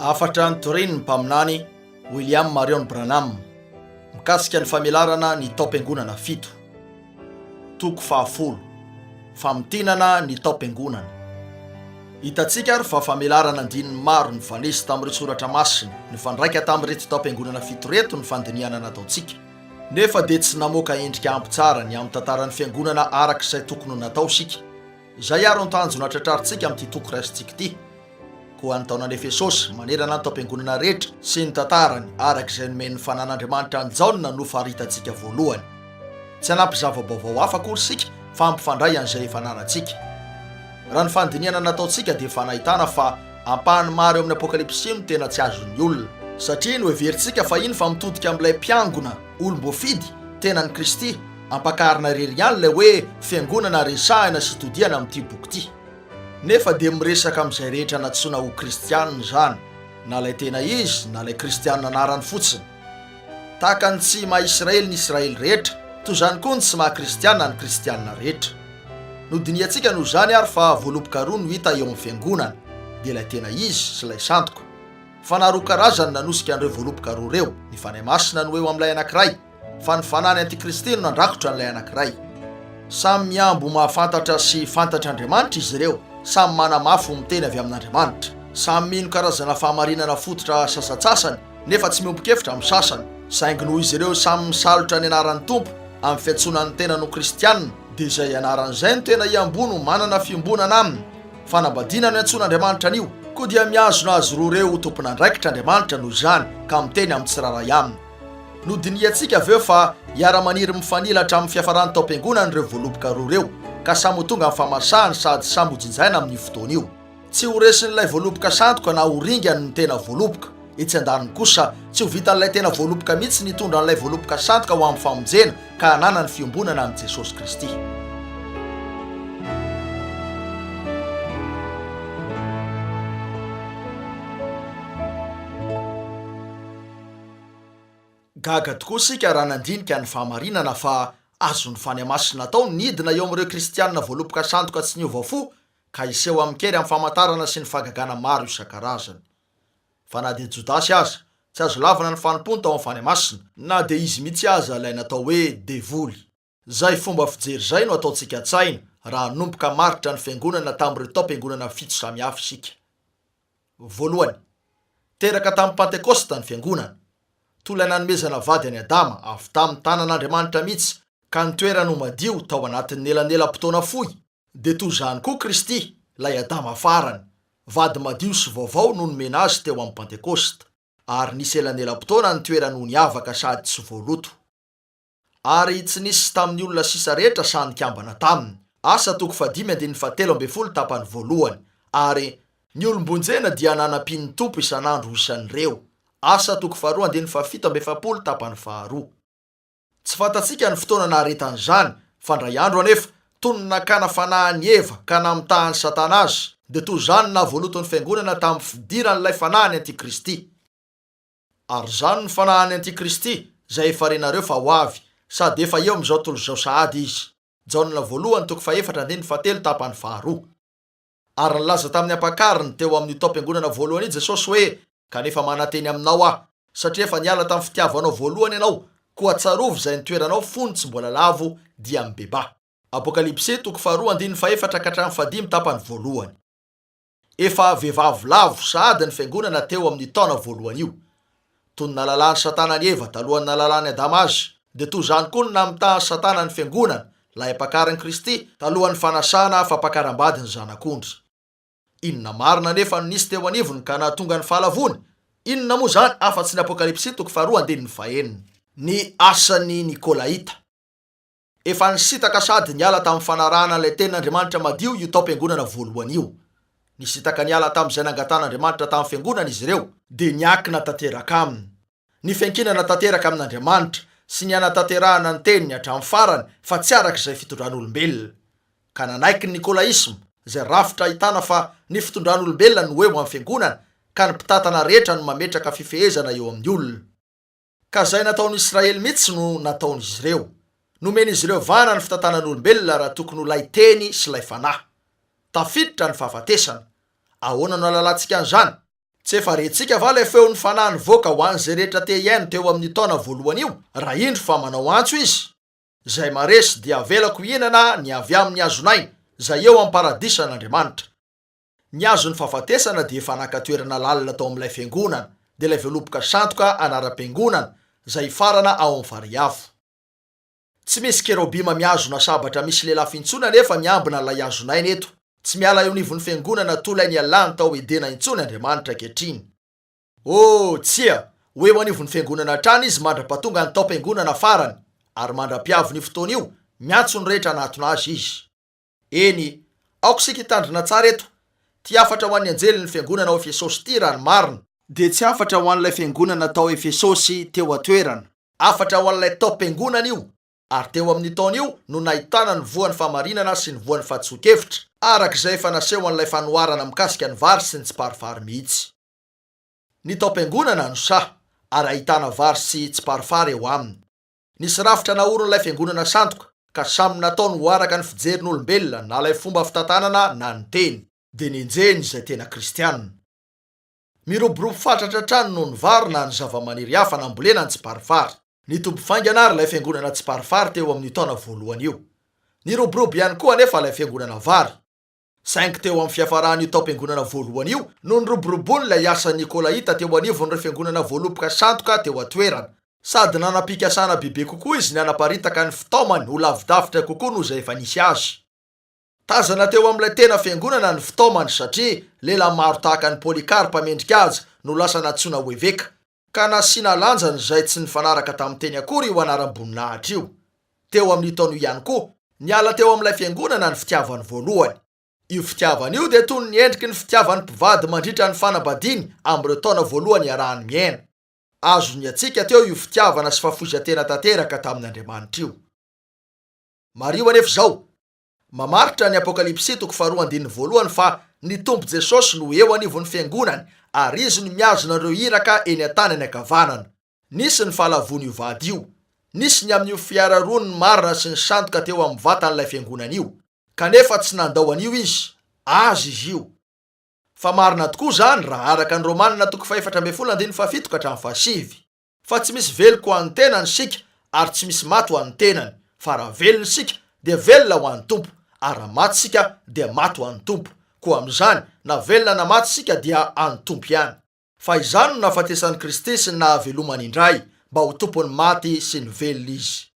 Afatra ny Torine ny mpaminany William Marion Branham mikasika ny familarana ny taom-piangonana 7. Toko 10 famitinana ny taom-piangonana. Hitantsika ary fa familarana andininy maro ny vanisy tamin'ireo soratra masina ny fandraika tamin'ireto taom-piangonana 7 reto ny fandiniana nataontsika, nefa dia tsy namoaka endrika ampy tsara ny amin'ny tantaran'ny fiangonana arak'izay tokony natao sika. Izay ary tanjona tratrarintsika amin'ity toko raisintsika ity. Koa ny taonan'i Efesosy manerana ny taom-piangonana rehetra sy ny tantarany arak'izay nomen'ny fanan'Andriamanitra ny jaona no faritantsika voalohany. Tsy hanampy zava-baovao hafa akory sika fa ampifandray an'izay efa nanantsika. Raha ny fandiniana nataontsika dia fanahitana fa ampahany maro eo amin'ny apokalipsy no tena tsy azon'ny olona, satria no heverintsika fa iny fa mitodika amin'ilay mpiangona olom-boafidy tenan'ny Kristy ampakarina rery ihany ilay hoe fiangonana resahina sy todiana amin'ity boky ity. Nefa dia miresaka amin'izay rehetra natsoina ho kristianina izany, na ilay tena izy na ilay kristianina anarany fotsiny. Tahaka ny tsy maha-Israely ny Israely rehetra, toy izany koa ny tsy maha-kristianina ny kristianina rehetra. Nodiniantsika noho izany ary fa voaloboka roa no hita eo amin'ny fiangonana, dia ilay tena izy sy ilay sandoka. Fa na roa karazany nanosika an'ireo voaloboka roa ireo, ny fanahy masina no eo amin'ilay anankiray, fa ny fanahy antikristy no nandrakotra an'ilay anankiray. Samy miambo mahafantatra sy fantatra Andriamanitra izy ireo, samy manamafy miteny avy amin'Andriamanitra, samy mino karazana fahamarinana fototra sasatsasany nefa tsy miombon-kevitra amin'ny sasany, saingy noho izy ireo samy misalotra ny anaran'ny Tompo amin'ny fiantsonan'ny tena no kristianina, dia izay anaran'izay no tena iambono manana fiombonana aminy. Fanambadiana no iantson'Andriamanitra an'io, koa dia miazona azy roa ireo tompon'andraikitra Andriamanitra noho izany ka miteny amin'ny tsiraray aminy. Nodiniantsika aveo fa hiara-maniry mifanilatra amin'ny fiafaran'ny taom-piangonana ireo voaloboka roa ireo, ka samy ho tonga amin'ny famasahany sady samy ho jinjaina amin'io fotoana io. Tsy ho resin'ilay voaloboka sandoka na ho ringany ny tena voaloboka, etsy andaniny kosa tsy ho vitan'ilay tena voaloboka mihitsy nitondra n'ilay voaloboka sandoka ho amin'ny famonjena ka hanana ny fiombonana amin'i Jesosy Kristy. Gaga tokoa sika raha nandinika ny fahamarinana fa azon'ny fanahy masina tao nidina eo amin'ireo kristianina voaloboka sandoka tsy niova fo ka iseho amin'kery amin'ny famantarana sy ny fahagagana maro isan-karazany. Fa na dia Jodasy aza tsy azo lavana ny fanompony tao amin'ny fanahy masina, na dia izy mihitsy aza ilay natao hoe devoly. Zay fomba fijery zay no ataontsika tsaina raha nomboka maritra ny fiangonana tamin'ireo taom-piangonana 7 samihafa sika. Voalohany, teraka tamin'ny Pentekosta ny fiangonana. Tola nanomezana vady any Adama avy tamin'ny tanan'Andriamanitra mihitsy ka nitoerana ho madio tao anatin'ny elanelam-potoana fohy, dia toy izany koa Kristy, ilay Adama farany, vady madio sy vaovao no nomena azy teo amin'ny Pentekosta, ary nisy elanelam-potoana nitoerana ho niavaka sady tsy voaloto. Ary tsy nisy tamin'ny olona sisa rehetra sanikambana taminy. Asa toko 5:17 tapany voalohany. Ary ny olombonjena dia nanampian'ny Tompo isan'andro isan'ireo. Asa toko 2:17 tapany faharoa. Tsy fantatsika ny fotoana naharetan'izany, fa ndray andro anefa tony nakana fanahiny Eva ka namitahan'ny Satana azy, dia toy izany na voaloton'ny fiangonana tamin'ny fidiran'ilay fanahiny antikristy. Ary izany ny fanahiny antikristy izay efa renareo fa ho avy, sady efa eo amin'izao tontolo izao sahady izy. Jaonina voalohany toko 4:7 tapany faharoa. Ary nilaza tamin'ny ampakariny teo amin'ny taom-piangonana voalohany Jesosy hoe, kanefa mananteny aminao aho, satria efa niala tamin'ny fitiavanao voalohany ianao, koa tsarovy izay nitoeranao fony tsy mbola lavo dia mibeba. Apokalipsy toko 2:4-5 tapany voalohany. Efa vehivavy lavo sahady ny fiangonana teo amin'ny taona voalohany io. Toy ny nalalany Satana ny Eva talohany nalalany Adama azy, dia toy izany koa ny namitahan'ny Satana ny fiangonana, lay ampakarin'i Kristy talohany fanasana fampakaram-bady ny zanak'ondry. Inona marina nefa no nisy teo anivony ka nahatonga ny fahalavony? Inona moa izany afa-tsy ny apokalipsy toko 2:1? Ny asan'ny Nikolaita. Efa nisitaka sady niala tamin'ny fanarahana ilay tenin'Andriamanitra madio io taom-piangonana voalohany io. Nisitaka niala tamin'izay nangatan'Andriamanitra tamin'ny fiangonana izy ireo, dia niakina tanteraka aminy. Ny fiankinana tanteraka amin'Andriamanitra sy ny anatanterahana ny teniny hatramin'ny farany fa tsy arak'izay fitondran'olombelona. Ka nanaiky ny Nikolaisma, izay rafitra ahitana fa ny fitondran'olombelona no eo amin'ny fiangonana, ka ny mpitatana rehetra no mametraka fifehezana eo amin'ny olona. Ka zay nataon'ny Israely mihitsy no nataon'izy ireo. Nomen'izy ireo vana ny fitantanan'olombelona raha tokony ho lay teny sy lay fanahy. Tafiditra ny fahafatesana. Ahoana no alalantsika an'izany? tsy efa rentsika va lay feo ny fanahany voaka ho an'izay rehetra te iaino teo amin'ny taona voalohany io, raha indro fa manao antso izy. Zay maresy dia avelako hinana ny avy amin'ny hazonainy zay eo am-paradisa an'Andriamanitra. Ny azony fahafatesana dia efa naka-toerana lalina tao amin'ilay fiangonana, dia ilay velopoka sandoka anaram-piangonana zay farana ao amin'ny variafo. Tsy misy kerobima mihazona sabatra misy lelafy-intsona nefa miambina ilay hazonainy eto. Tsy miala eo nivon'ny fiangonana tolay ny alany tao edena intsony Andriamanitra ankehitriny. Tsia, ho eo anivon'ny fiangonana hatrany izy mandra-pahatonga ny tao-piangonana farany, ary mandra-piavo ny fotoana io, miantso ny rehetra anatona azy izy. Eny, aoko sika hitandrina tsara eto. Ty afatra ho an'ny anjely ny fiangonana ao Efesosy ty raha ny marina, dia tsy afatra ho an'ilay fiangonana tao Efesosy teo atoerana. Afatra ho an'ilay tao-piangonana io, ary teo amin'ny taona io no nahitana ny voan'ny famarinana sy ny voan'ny fahatsoa-kevitra, arak'izay efa naseho an'ilay fanoharana mikasika ny vary sy ny tsiparifary mihitsy. Ny tao-piangonana no saha, ary ahitana vary sy tsiparifary eo aminy. Nisy rafitra naoron'ilay fiangonana sandoka, ka samy nataony ho araka ny fijerin'olombelona na ilay fomba fitantanana na ny teny, dia nenjeny izay tena kristianina. Miroborobo fatratra trano noho ny vary na ny zava-maniry hafa nambolena ny tsiparifary. Nitombo faingana ary ilay fiangonana tsiparifary teo amin'ny taona voalohany io. Niroborobo ihany koa anefa ilay fiangonana vary. Saingy teo amin'ny fiafaran'io tao-piangonana voalohany io no niroboroboany ilay asa Nikolaita teo anivon'ireo fiangonana voaloboka sandoka teo atoerana, sady nanam-pikasana bebe kokoa izy ny anaparitaka ny fitaomany ho lavidavitra kokoa noho izay efa nisy azy. Tazana teo amin'ilay tena fiangonana ny fitaomany satria lehilahy maro tahaka ny Polikarpa mendrika azy no lasa natsoina hoe veka, ka nasiana lanjany izay tsy nifanaraka tamin'ny teny akory io anaram-boninahitra io. Teo amin'ny taona io ihany koa, niala teo amin'ilay fiangonana ny fitiavany voalohany. Io fitiavany io dia toy ny endriky ny fitiavan'ny mpivady mandritra ny fanambadiany amin'ireo taona voalohany iarahany miaina. Azony atsika teo io fitiavana sy fahafoizan-tena tanteraka tamin'Andriamanitra io. Mario anefa zao, mamaritra ny Apokalipsy 4:1 fa ny Tompo Jesosy no eo anivon'ny fiangonany ary izy no miazona ireo iraka eny an-tany any ankavanana. Nisy ny fahalavony io vady io, nisy ny amin'io fiararony ny marina sy ny sandoka teo amin'ny vatan'ilay fiangonana io, kanefa tsy nandao an'io izy, azy izy io. Fa marina tokoa zany raha araka ny Romanina 5:17-7. Fa tsy misy veloka ho an'ny tenany sika ary tsy misy maty ho an'ny tenany, fa raha velona sika dia velona ho an'ny Tompo, ary raha maty sika dia maty ho an'ny Tompo. Koa amin'izany, na velona na maty sika dia an'ny Tompo ihany. Fa izany no nahafatesan'i Kristy sy ny nahavelomany indray, mba ho tompony maty sy ny velona izy.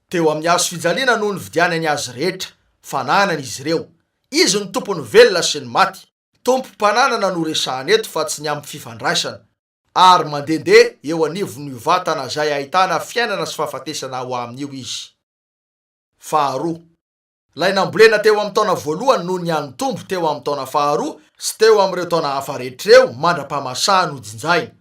Teo amin'ny hazo fijaliana no nividianany azy rehetra, fananany izy ireo. Izy ny tompony velona sy ny maty. Tompo-pananana no resahany eto fa tsy ny amin'ny fifandraisana, ary mandehandeha eo anivon'io vatana izay ahitana fiainana sy fahafatesana ho amin'io izy. Faharoa, lay nambolena teo amin'ny taona voalohany no ny an'ny Tompo teo amin'ny taona faharoa sy teo amin'ireo taona hafa rehetr'ireo mandra-pahamasahany ho jinjaina.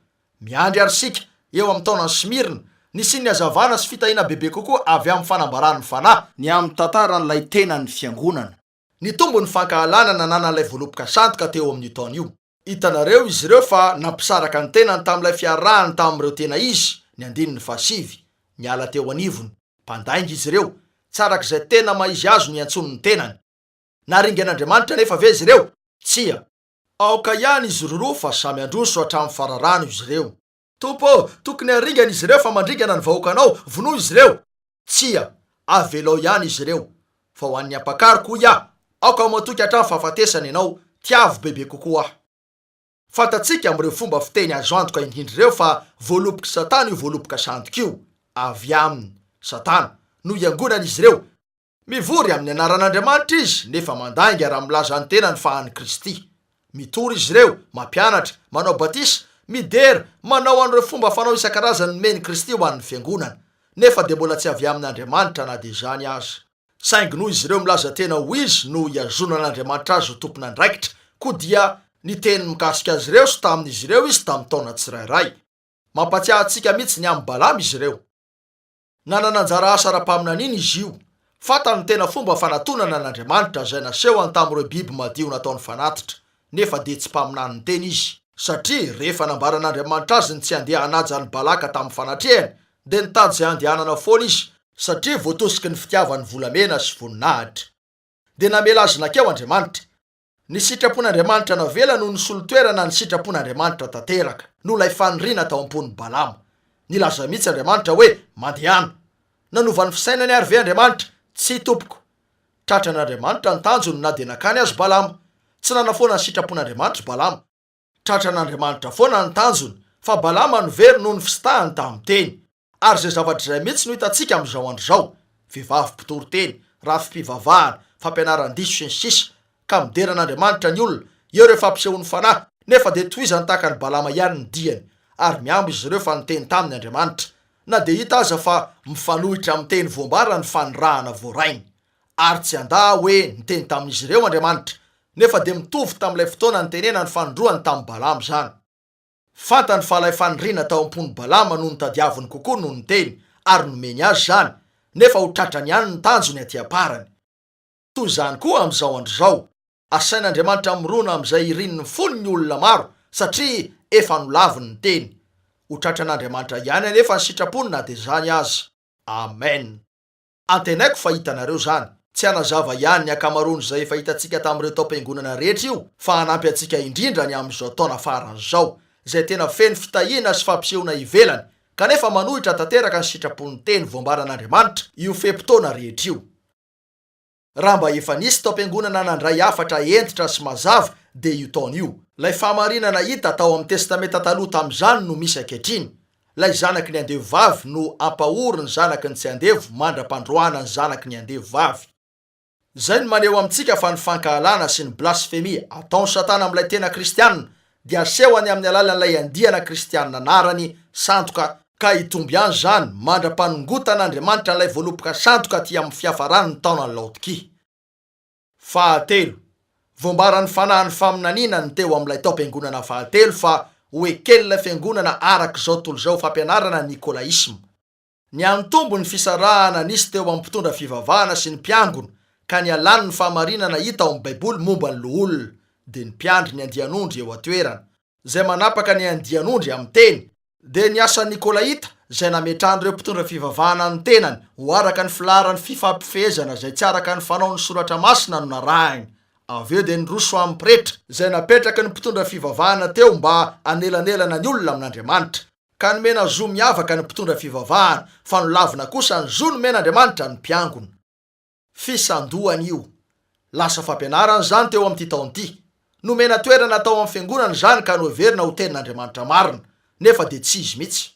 Miandry ary sika eo amin'ny taona Smirna, nisy ny hazavana sy fitahiana bebe kokoa avy amin'ny fanambaran'ny fanahy ny amin'ny tantaran'ilay tenany fiangonana. Ny tombo ny fankahalana nananan'ilay voaloboka sandoka teo amin'ny taona io. Hitanareo izy ireo fa nampisaraka ny tenany tamin'ilay fiarahany tamin'ireo tena izy, ny 5, niala teo anivony, mpandainga izy ireo, tsarak'izay tena maizy azo ny antsony ny tenany. Naringan'Andriamanitra nefa ve izy ireo? Tsia. Aoka ihany izy roroa fa samy androso hatramin'ny fararano izy ireo. Tompo, tokony haringana izy ireo fa mandringana ny vahoakanao, vonoa izy ireo. Tsia, avelao ihany izy ireo. Fa ho an'ny ampakariko ia, aoka matoky hatramin'ny fahafatesana ianao, tiavo bebe kokoa aho. Fatatsika amin'ireo fomba fiteny azo antoka indrindra ireo fa voaloboka Satana io voaloboka sandoka io, avy aminy Satana no iangonana izy ireo. Mivory amin'ny anaran'Andriamanitra izy, nefa mandainga raha milaza ny tenany fa an'i Kristy. Mitory izy ireo, mampianatra, manao batisa, midery, manao an'ireo fomba fanao isan-karazany nomeny Kristy ho an'ny fiangonana, nefa dia mbola tsy avy amin'Andriamanitra na dia izany aza. Saingy noho izy ireo milaza tena ho izy no iazonan'Andriamanitra azy ho tompona andraikitra, koa dia ny teny mikasika azy ireo sy tamin'izy ireo izy tamin'ny taona tsirairay. Mampatsiahy antsika mihitsy ny amin'ny Balama izy ireo. Nanana anjara asa ara-paminan'iny izy io, fantany tena fomba fanatonana n'Andriamanitra izay nasehony tamin'ireo biby madio nataony fanatitra, nefa dia tsy mpaminany ny teny izy. Satria rehefa nambaran'Andriamanitra azy ny tsy handeha hanaja ny Balaka tamin'ny fanatrehany, dia nitady izay handehanana foana izy, satria voatosiky ny fitiavany volamena sy voninahitra. Dia namela azy nakeo Andriamanitra. Ny sitrapon'Andriamanitra navela no ny solotoerana ny sitrapon'Andriamanitra tanteraka no ilay faniriana tao am-pony Balama. Nilaza mihitsy Andriamanitra hoe mandehana. Nanovany fisainany ary ve Andriamanitra? Tsy tompoko. Tratran'Andriamanitra ny tanjony na dia nakany azy Balama. Tsy nanafoana ny sitrapon'Andriamanitra Balama. Tratran'Andriamanitra foana ny tanjony, fa Balama no very noho ny fisitahany tamin'ny teny. Ary izay zavatra izay mihitsy no hitantsika amin'izao andro izao. Vehivavy mpitory-teny, rafi-pivavahana, fampianaran-diso sy ny sisa, ka mideran'Andriamanitra ny olona, eo ireo fampisehoany fanahy, nefa dia tohizany tahaka ny Balama ihany ny diany, ary miambo izy ireo fa niteny tamin'ny Andriamanitra. Na dia hita aza fa mifanohitra amin'ny teny voambara ny fanirahana voarainy. Ary tsy andà hoe niteny tamin'izy ireo Andriamanitra, nefa dia mitovy tamin'ilay fotoana nitenena ny fanondroany tamin'ny Balama zany. Fantany fa ilay faniriana tao am-pony Balama no nitadiaviny kokoa no niteny, ary nomeny azy zany, nefa ho tratrany ihany ny tanjony aty aparany. Toy izany koa amin'izao andro izao, asain'Andriamanitra mirona amin'izay irininy fony ny olona maro, satria efa nolaviny ny teny. Ho tratran'Andriamanitra ihany anefa ny sitrapony na dia zany aza. Amen. Antenaiko fa hitanareo zany, tsy hanazava ihany ny akamaroany izay efa hitantsika tamin'ireo taom-piangonana rehetra io, fa hanampy antsika indrindra ny amin'izao taona faran'izao, izay tena feno fitahiana sy fampisehoana ivelany, kanefa manohitra tanteraka ny sitrapon'ny teny voambaran'Andriamanitra io fe-potoana rehetra io. Raha mba efa nisy taom-piangonana nandray hafatra entitra sy mazava dia io taona io. Lay fahamarinana hita tao amin'ny testamenta taloha tamin'izany no misy ankehitriny. Lay zanaky ny andevovavy no ampahory ny zanaky ny tsy andevo mandra-pandroana ny zanaky ny andevovavy. Zay no maneho amintsika fa ny fankahalana sy ny blasfemia ataon'ny Satana amin'ilay tena kristianina dia asehony amin'ny alalan'ilay andiana kristianina anarany sandoka, ka hitomby ihany zany mandra-panongotan'Andriamanitra n'ilay voaloboka sandoka ty amin'ny fiafarany ny taonany Laodikia. Fahatelo, voambaran'ny fanahin'ny faminaniana ny teo amin'ilay taom-piangonana fahatelo fa ho ekely ilay fiangonana arak'izao tontolo izao fampianarana nikolaisma. Ny antombo ny fisarahana nisy teo amin'ny mpitondra fivavahana sy ny mpiangona, ka ny alany ny fahamarinana hita ao amin'ny baiboly momba ny loholona, dia ny mpiandry ny andianondry eo atoerana, izay manapaka ny andianondry amin'ny teny, dia ny asan'ny Nikolaita izay nametrahan'ireo mpitondra fivavahana ny tenany ho araka ny filaran'ny fifampifehezana izay tsy araka ny fanao ny soratra masina no narahiny. Avy eo dia nyroso amin'ny pretra izay napetraka ny mpitondra fivavahana teo mba anelanelana ny olona amin'Andriamanitra, ka nomena zo miavaka ny mpitondra fivavahana, fa nolavina kosa ny zo nomen'Andriamanitra ny mpiangona. Fisandohany io. Lasa fampianarana zany teo amin'ity taon'ity. Nomena toerana tao amin'ny fiangonana zany ka noheverina ho tenin'Andriamanitra marina, nefa dia tsy izy mihitsy.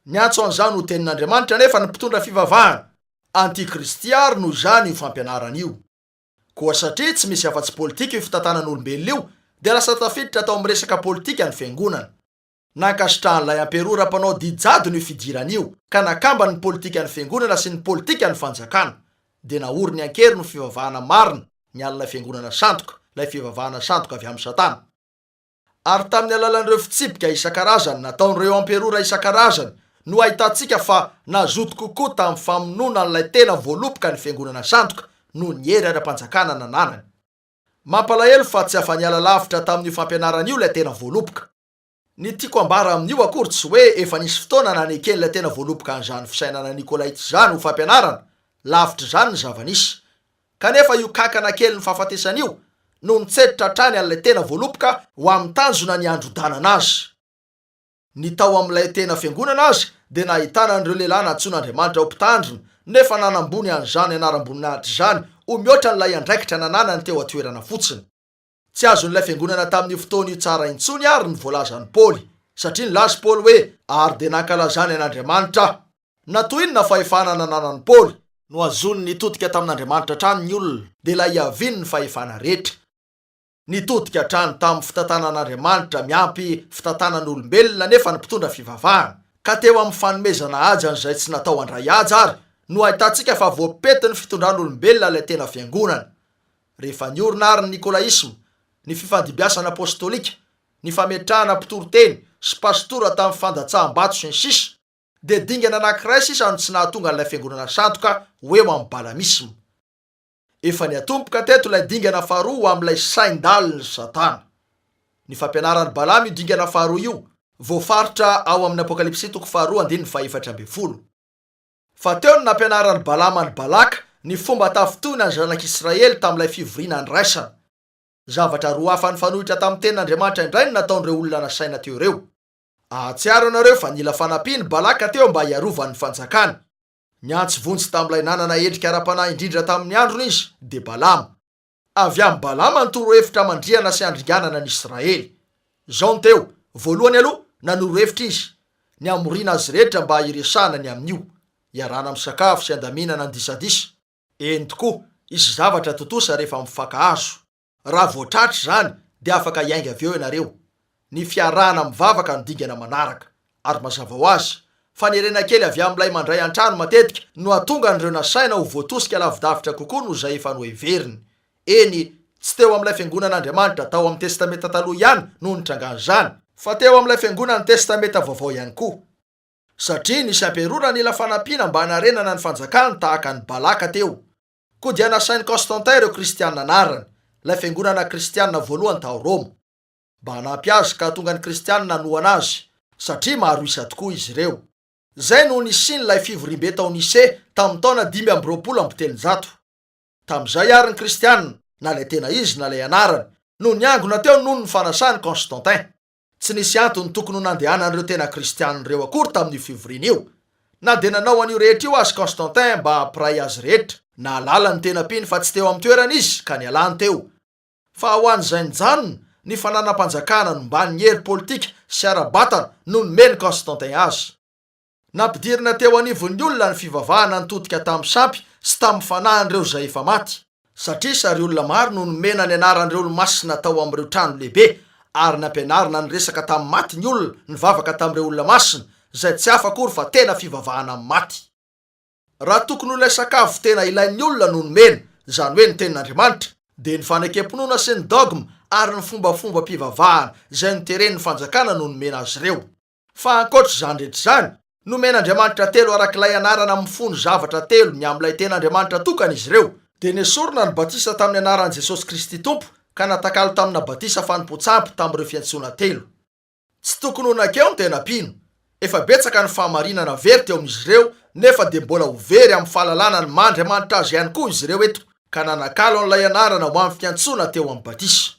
Ny antso an'izany ho tenin'Andriamanitra nefa ny mpitondra fivavahana. Antikristy ary no zany io fampianarana io. Koa satria tsy misy afa-tsy politika io fitantanan'olombelona io, dia lasa tafiditra tao amin'ny resaka politika ny fiangonana. Nankasitrahan'ilay amperora mpanao dijado ny fidirana io, ka nakamba ny politika ny fiangonana sy ny politika ny fanjakana, dia naory ny ankery no fivavahana marina ny alina fiangonana sandoka, lay fivavahana sandoka avy amin'ny Satana. Ary tamin'ny alalan'ireo fitsipika isan-karazany nataon'ireo amperora isan-karazany no ahitantsika fa nazoto kokoa tamin'ny famonoana n'ilay tena voaloboka ny fiangonana sandoka no ny hery ara-panjakana nananany. Mampalahelo fa tsy afa-niala lavitra tamin'io fampianarana io ilay tena voaloboka. Ny tiako ambara amin'io akory tsy hoe efa nisy fotoana nanekeny ilay tena voaloboka an'izany fisainana Nikolaita zany ho fampianarana, lavitra zany ny zava-nisy. Kanefa io kankana kely ny fahafatesan'io no nitseditra hatrany an'ilay tena voaloboka ho amin'ny tanjona ny androdanana azy. Ny tao amin'ilay tena fiangonana azy dia nahitana an'ireo lehilahy nantsoin'Andriamanitra ho mpitandrina, nefa nanambony an'izany anaram-boninahitra zany ho mihoatra n'ilay andraikitra nananany teo atoerana fotsiny. Tsy azon'ilay fiangonana tamin'io fotoana io tsara intsony ary ny voalazan'i Paoly, satria nilaza Paoly hoe ary dia nankalazany an'Andriamanitra. Natoy inona fahefana nananan'i Paoly no azony nitodika tamin'Andriamanitra trany ny olona, dia ilay iaviny ny fahefana rehetra. Nitodika trany tamin'ny fitantanan'Andriamanitra miampy fitantanan'olombelona nefa ny mpitondra fivavahana, ka teo amin'ny fanomezana ajany izay tsy natao andray aja ary no ahitantsika fa voapety ny fitondran'olombelona ilay tena fiangonana. Rehefa niorina ary ny nikolaisma, ny fifandibiasana apostolika, ny fametrahana mpitoro-teny sy pastora tamin'ny fandatsaham-bato sy ny sisa, dia dingana anankiray sisa no tsy nahatonga n'ilay fiangonana sandoka ho eo amin'ny balamisma. Efa niatomboka teto ilay dingana faharoa amin'ilay sain-daliny Satana. Ny fampianaran'ny Balama io dingana faharoa io, voafaritra ao amin'ny Apokalipsy 2:1-4. Fa teo no nampianaran'ny Balama ny Balaka ny fomba tafitoina ny zanak'Israely tamin'ilay fivoriana andraisana. Zavatra roa hafa nyfanohitra tamin'ny tenin'Andriamanitra indray no nataon'ireo olona nasaina teo ireo. Ahatsiaro anareo fa nila fanampiany Balaka teo mba hiarovan'ny fanjakany. Niantso vonjy tamin'ilay nanana endrika ara-panahy indrindra tamin'ny androny izy de Balama. Avy amin'ny Balama notoro hevitra mandriana sy andringanana ny Israely. Zao ny teo, voalohany aloha nanoro hevitra izy ny amorina azy rehetra mba hiresahana ny amin'io, iarana misakafo sy andaminana ny disadisa. Eny tokoa, izy zavatra totosa rehefa mifankahazo. Raha voatratra zany de afaka hiainga avy eo ianareo. Ny fiarahana mivavaka no dingana manaraka. Ary mazava ho azy fa ny rena kely avy amin'ilay mandray an-trano matetika no atonga an'ireo nasaina ho voatosika lavidavitra kokoa no izay efa noheveriny. Eny, tsy teo amin'ilay fiangonan'Andriamanitra tao amin'ny testamenta taloha ihany no nitrangany zany, fa teo amin'ilay fiangonan'ny testamenta vaovao ihany koa. Satria nisy amperona nila fanampiana mba hanarenana ny fanjakany tahaka ny Balaka teo. Koa dia nasain'i Constantin ireo kristianina anarany, ilay fiangonana kristianina voalohany tao Roma, mba hanampy azy ka tonga ny kristianina hanohana azy, satria maro isa tokoa izy ireo. Zay no nisian'ilay fivorimbe tao Nise tamin'ny taona 520. Tamin'izay ary ny kristianina, na lay tena izy na lay anarany, no niangona teo noho ny fanasany Constantin. Tsy nisy antony tokony ho nandehanan'ireo tena kristianireo akory tamin'io fivoriana io. Na de nanao an'io rehetra io azy Constantin mba hampiray azy rehetra, na lala ny tena piny fa tsy teo amin'ny toerana izy ka nialany teo. Fa ho an'izay nijanona, ny fananam-panjakana no mba ny hery politika sy ara-batana no nomeny Constantin azy. Nampidirina teo anivon'ny olona ny fivavahana nitodika tamin'ny sampy sy tamin'ny fanahin'ireo izay efa maty, satria sary olona maro no nomena ny anaran'ireo olo-masina tao amin'ireo trano lehibe, ary nampianarina ny resaka tamin'ny maty ny olona nivavaka tamin'ireo olona masina, izay tsy hafa akory fa tena fivavahana amin'ny maty. Raha tokony ho ilay sakafo tena ilain'ny olona no nomena, izany hoe ny tenin'Andriamanitra, de ny fanekempinoana sy ny dogma ary ny fombafomba mpivavahana izay noteren'ny fanjakana no nomena azy ireo. Fa ankoatra izany rehetra izany, nomen'Andriamanitra telo arak'ilay anarana mifono zavatra telo ny amin'ilay ten'Andriamanitra tokana izy ireo, de nesorina ny batisa tamin'ny anaran'i Jesosy Kristy Tompo ka natakalo tamina batisa fanompoantsampy tamin'ireo fiantsoana telo. Tsy tokony ho nakeo ny tena pino. Efa betsaka ny fahamarinana very teo amin'izy ireo, nefa de mbola ho very amin'ny fahalalana ny Mahandriamanitra azy ihany koa izy ireo eto, ka nanakalo an'ilay anarana ho amin'ny fiantsoana teo amin'ny batisa.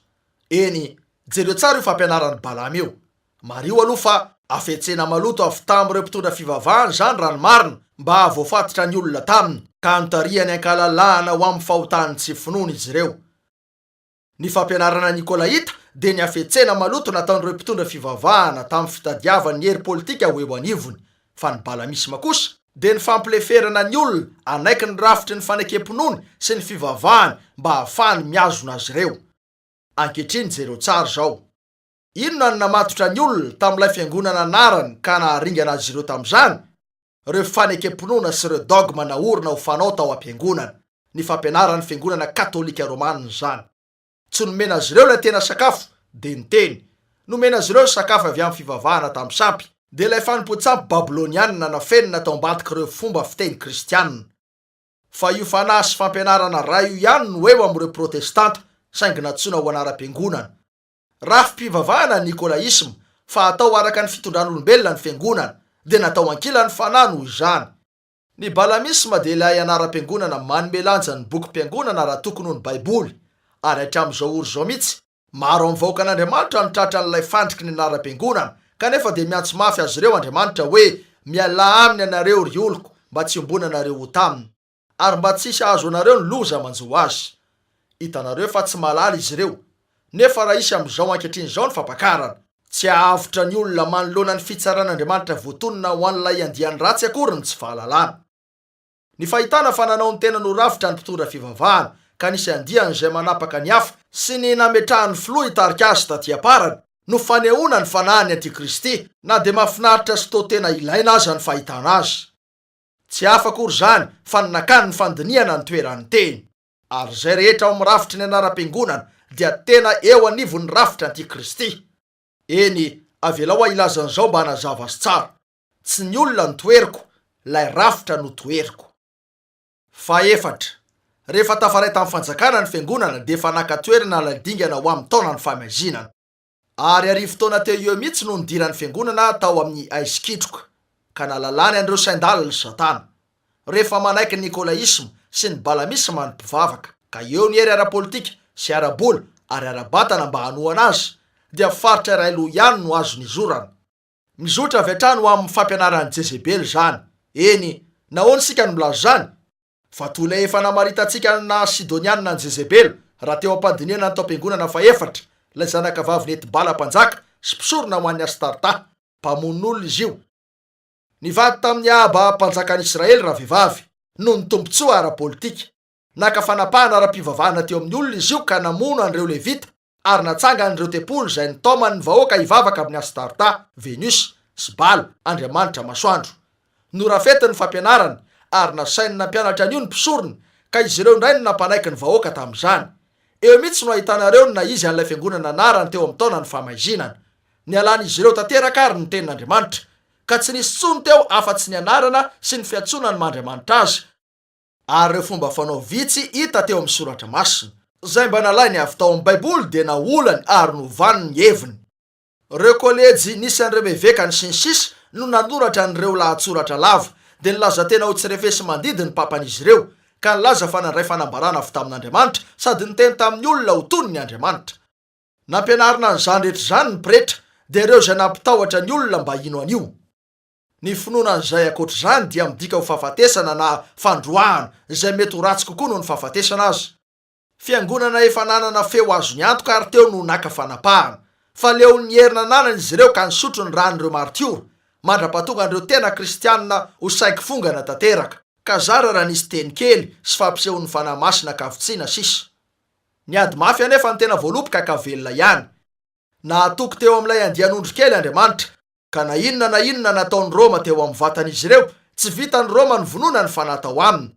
Eny, jereo tsara io fampianaran'ny Balama io. Mario aloha fa afetsena maloto avy tamin'ireo mpitondra fivavahana zany raha ny marina mba voafatitra ny olona taminy, ka notariany ankalalahana ho amin'ny fahotany tsy finoana izy ireo. Ny fampianarana Nikolaita de ny afetsena maloto nataon'ireo mpitondra fivavahana tamin'ny fitadiavan'ny hery politika ho eo anivony, fa ny Balamisma kosa de ny fampileferana ny olona anaiky ny rafitry ny fanekempinoany sy ny fivavahany mba hahafahany miazona azy ireo. Ankehitriny jereo tsara zao. Inona no namatotra ny olona tamin'ilay fiangonana anarany ka naharingana azy ireo tamin'izany? Ireo fanekempinoana sy ireo dogma naorina ho fanao tao am-piangonana, ny fampianaran'ny fiangonana katolika romanina zany. Tsy nomena azy ireo ilay tena sakafo, de ny teny. Nomena azy ireo sakafo avy amin'ny fivavahana tamin'ny sampy, de ilay fanompoantsampy Babilonianina nafenina tao ambadika ireo fomba fiteny kristianina. Fa io fanahy sy fampianarana raha io ihany no eo amin'ireo protestanta, saingy natsoina ho anara-piangonana. Rafi-pivavahana Nikolaisma, fa atao araka ny fitondran'olombelona ny fiangonana, de natao ankila ny fanahy noho izany. Ny Balamisma de ilay anara-piangonana manome lanja ny bokim-piangonana raha tokony ho ny Baiboly, ary hatramin'izao oro zao mihitsy, maro amin'ny vahoakan'Andriamanitra ny tratra n'ilay fandriky ny anara-piangonana, kanefa de miantso mafy azy ireo Andriamanitra hoe miala aminy anareo ry oloko mba tsy ombona anareo ho taminy, ary mba tsisy ahazo anareo ny loza manjo azy. Hitanareo fa tsy malala izy ireo, nefa raha isy amin'izao ankehitriny zao ny fampakarana, tsy ahavotra ny olona manoloana ny fitsaran'Andriamanitra voatonona ho an'ilay andiany ratsy akory ny tsy fahalalana. Ny fahitana fa nanao ny tena norafitra ny mpitondra fivavahana ka nisy andiany izay manapaka ny hafa sy ny nametrahany filoha hitarika azy taty aparany no fanehoana ny fanahiny antikristy, na de mahafinaritra sy toa tena ilaina aza ny fahitana azy. Tsy hafa akory zany fa ninakany ny fandiniana ny toerany teny, ary zay rehetra ao amin'ny rafitry ny anara-piangonana dia tena eo anivon'ny rafitra antikristy. Eny, avelao ilazan'izao mba hanazava azy tsara. Tsy ny olona no toeriko, lay rafitra no toeriko. Faefatra, rehefa tafaray tamin'ny fanjakana ny fiangonana de efa naka-toerana ilay dingana ho amin'ny taona ny fahamazinana. Ary arivo taona teo eo mihitsy no nidiran'ny fiangonana tao amin'ny aiskitroka, ka nalalany an'ireo saindalina Satana. Rehefa manaiky ny Nikolaisma sy ny Balamisma ny mpivavaka, ka eo ny hery ara-politika sy ara-bola ary arabatana mba hanoana azy dia faritra iray loha ihany no azo nizorana. Mizotra avy hatrany ho amin'ny fampianaran'ny Jezebely zany. Eny, nahoana sika no milazo zany? Fa toy ilay efa namaritantsika na Sidonianina ny Jezebely raha teo am-pandiniana ny tao-piangonana fa efatra, ilay zanaka vavy neti-bala mpanjaka sy mpisorona ho an'ny Astarta, mpamon'olona izy io. Nivady tamin'ny aba mpanjakan'Israely raha vehivavy no ny tombontsoa ara-politika. Naka fanapahana ara-pivavahana teo amin'ny olona izy io ka namono an'ireo Levita ary natsanga an'ireo tempolo izay nitaoman'ny vahoaka hivavaka amin'ny Astarta, Venus sy Bala, andriamanitra masoandro. Norafety ny fampianarany ary nasainy nampianatra an'io ny mpisorona ka izy ireo indray no nampanaiky ny vahoaka tamin'izany. Eo mihitsy no ahitanareo na izy an'ilay fiangonana anarany teo amin'ny taona ny famaizinana. Nialan'izy ireo tanteraka ary ny tenin'Andriamanitra, ka tsy nisy tsony teo afa-tsy ny anarana sy ny fiantsonany mandriamanitra azy. Ary ireo fomba fanao vitsy hita teo amin'ny soratra masina, izay mba nalainy avy tao amin'ny baiboly dia naolany ary novaniny ny heviny. Ireo kolejy nisy an'ireo bevekany sy ny sisa no nanoratra an'ireo lahatsoratra lava dia nilaza tena ho tsirefesy mandidy ny papan'izy ireo, ka nilaza fa nandray fanambarana avy tamin'Andriamanitra sady niteny tamin'ny olona ho tony ny Andriamanitra. Nampianarina an'izany rehetra izany ny pretra dia ireo izay nampitahotra ny olona mba hino an'io. Ny finoanan'izay ankoatr'izany dia midika ho fahafatesana na fandroahana izay mety ho ratsy kokoa noho ny fahafatesana azy. Fiangonana efa nanana feo azo ny antoka ary teo no naka fanapahana, fa leo ny herina nanana izy ireo ka nisotro ny ran'ireo martiora, mandrapatonga an'ireo tena kristianina ho saiky fongana tanteraka, ka zara raha nisy teny kely sy fampisehon'ny fanahy masina kavitsiana sisa. Niady mafy anefa ny tena voaloboka ka velona ihany. Nahatoky teo amin'ilay andian'ondro kely Andriamanitra, ka na inona nataon'ny Roma teo amin'ny vatan'izy ireo, tsy vitan'ny Roma ny vonoana ny fanatao aminy,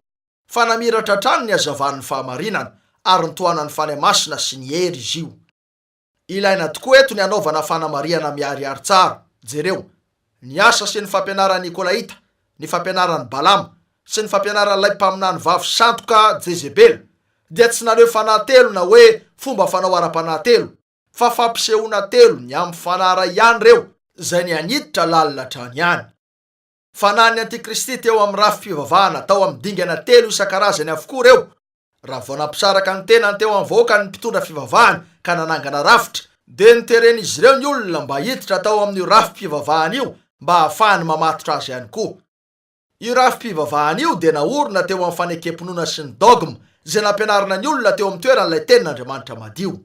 fa namiratra hatrany ny hazavan'ny fahamarinana ary nitohanany fanahy masina sy ny hery izy io. Ilaina tokoa eto ny anaovana fanamariana miharihary tsara. Jereo, ny asa sy ny fampianaran'ny Nikolaita, ny fampianaran'ny Balama sy ny fampianaran'ilay mpaminany vavy sandoka Jezebely dia tsy nareo fanahy-telo na hoe fomba fanao ara-panahy-telo, fa fampisehoana telo ny amin'ny fanara ihany reo izay ny aniditra lalina trany ihany. Fanahy ny Antikristy teo amin'ny rafim-pivavahana tao amin'ny dingana telo isan-karazany avokoa reo. Raha vao nampisaraka ny tenany teo amin'ny vahoaka ny mpitondra fivavahana ka nanangana rafitra, dia niteren'izy ireo ny olona mba hiditra tao amin'io rafim-pivavahana io mba hahafahany mamatotra azy ihany koa. Io rafim-pivavahana io dia naorina teo amin'ny fanekem-pinoana sy ny dogma izay nampianarana ny olona teo amin'ny toeran'ilay tenin'Andriamanitra madio.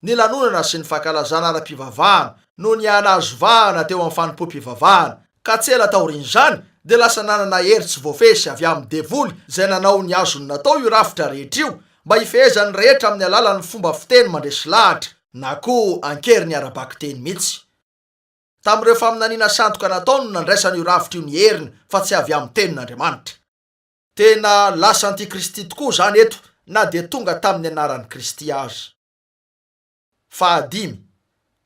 Ny lanonana sy ny fankalazana ara-pivavahana no ny anazovahana teo amin'ny fanompo-pivavahana, ka tsela taorian'izany dia lasa nanana hery tsy voafesy avy amin'ny devoly izay nanao ny azony natao io rafitra rehetra io mba hifehezany rehetra amin'ny alalan'ny fomba fiteny mandresy lahatra na koa ankeriny ara-baky teny mihitsy. Tamin'ireo faminaniana sandoka nataony no nandraisany io rafitra io ny heriny fa tsy avy amin'ny tenin'Andriamanitra. Tena lasa antikristy tokoa zany eto na dia tonga tamin'ny anaran'ny Kristy azy. Fahadimy,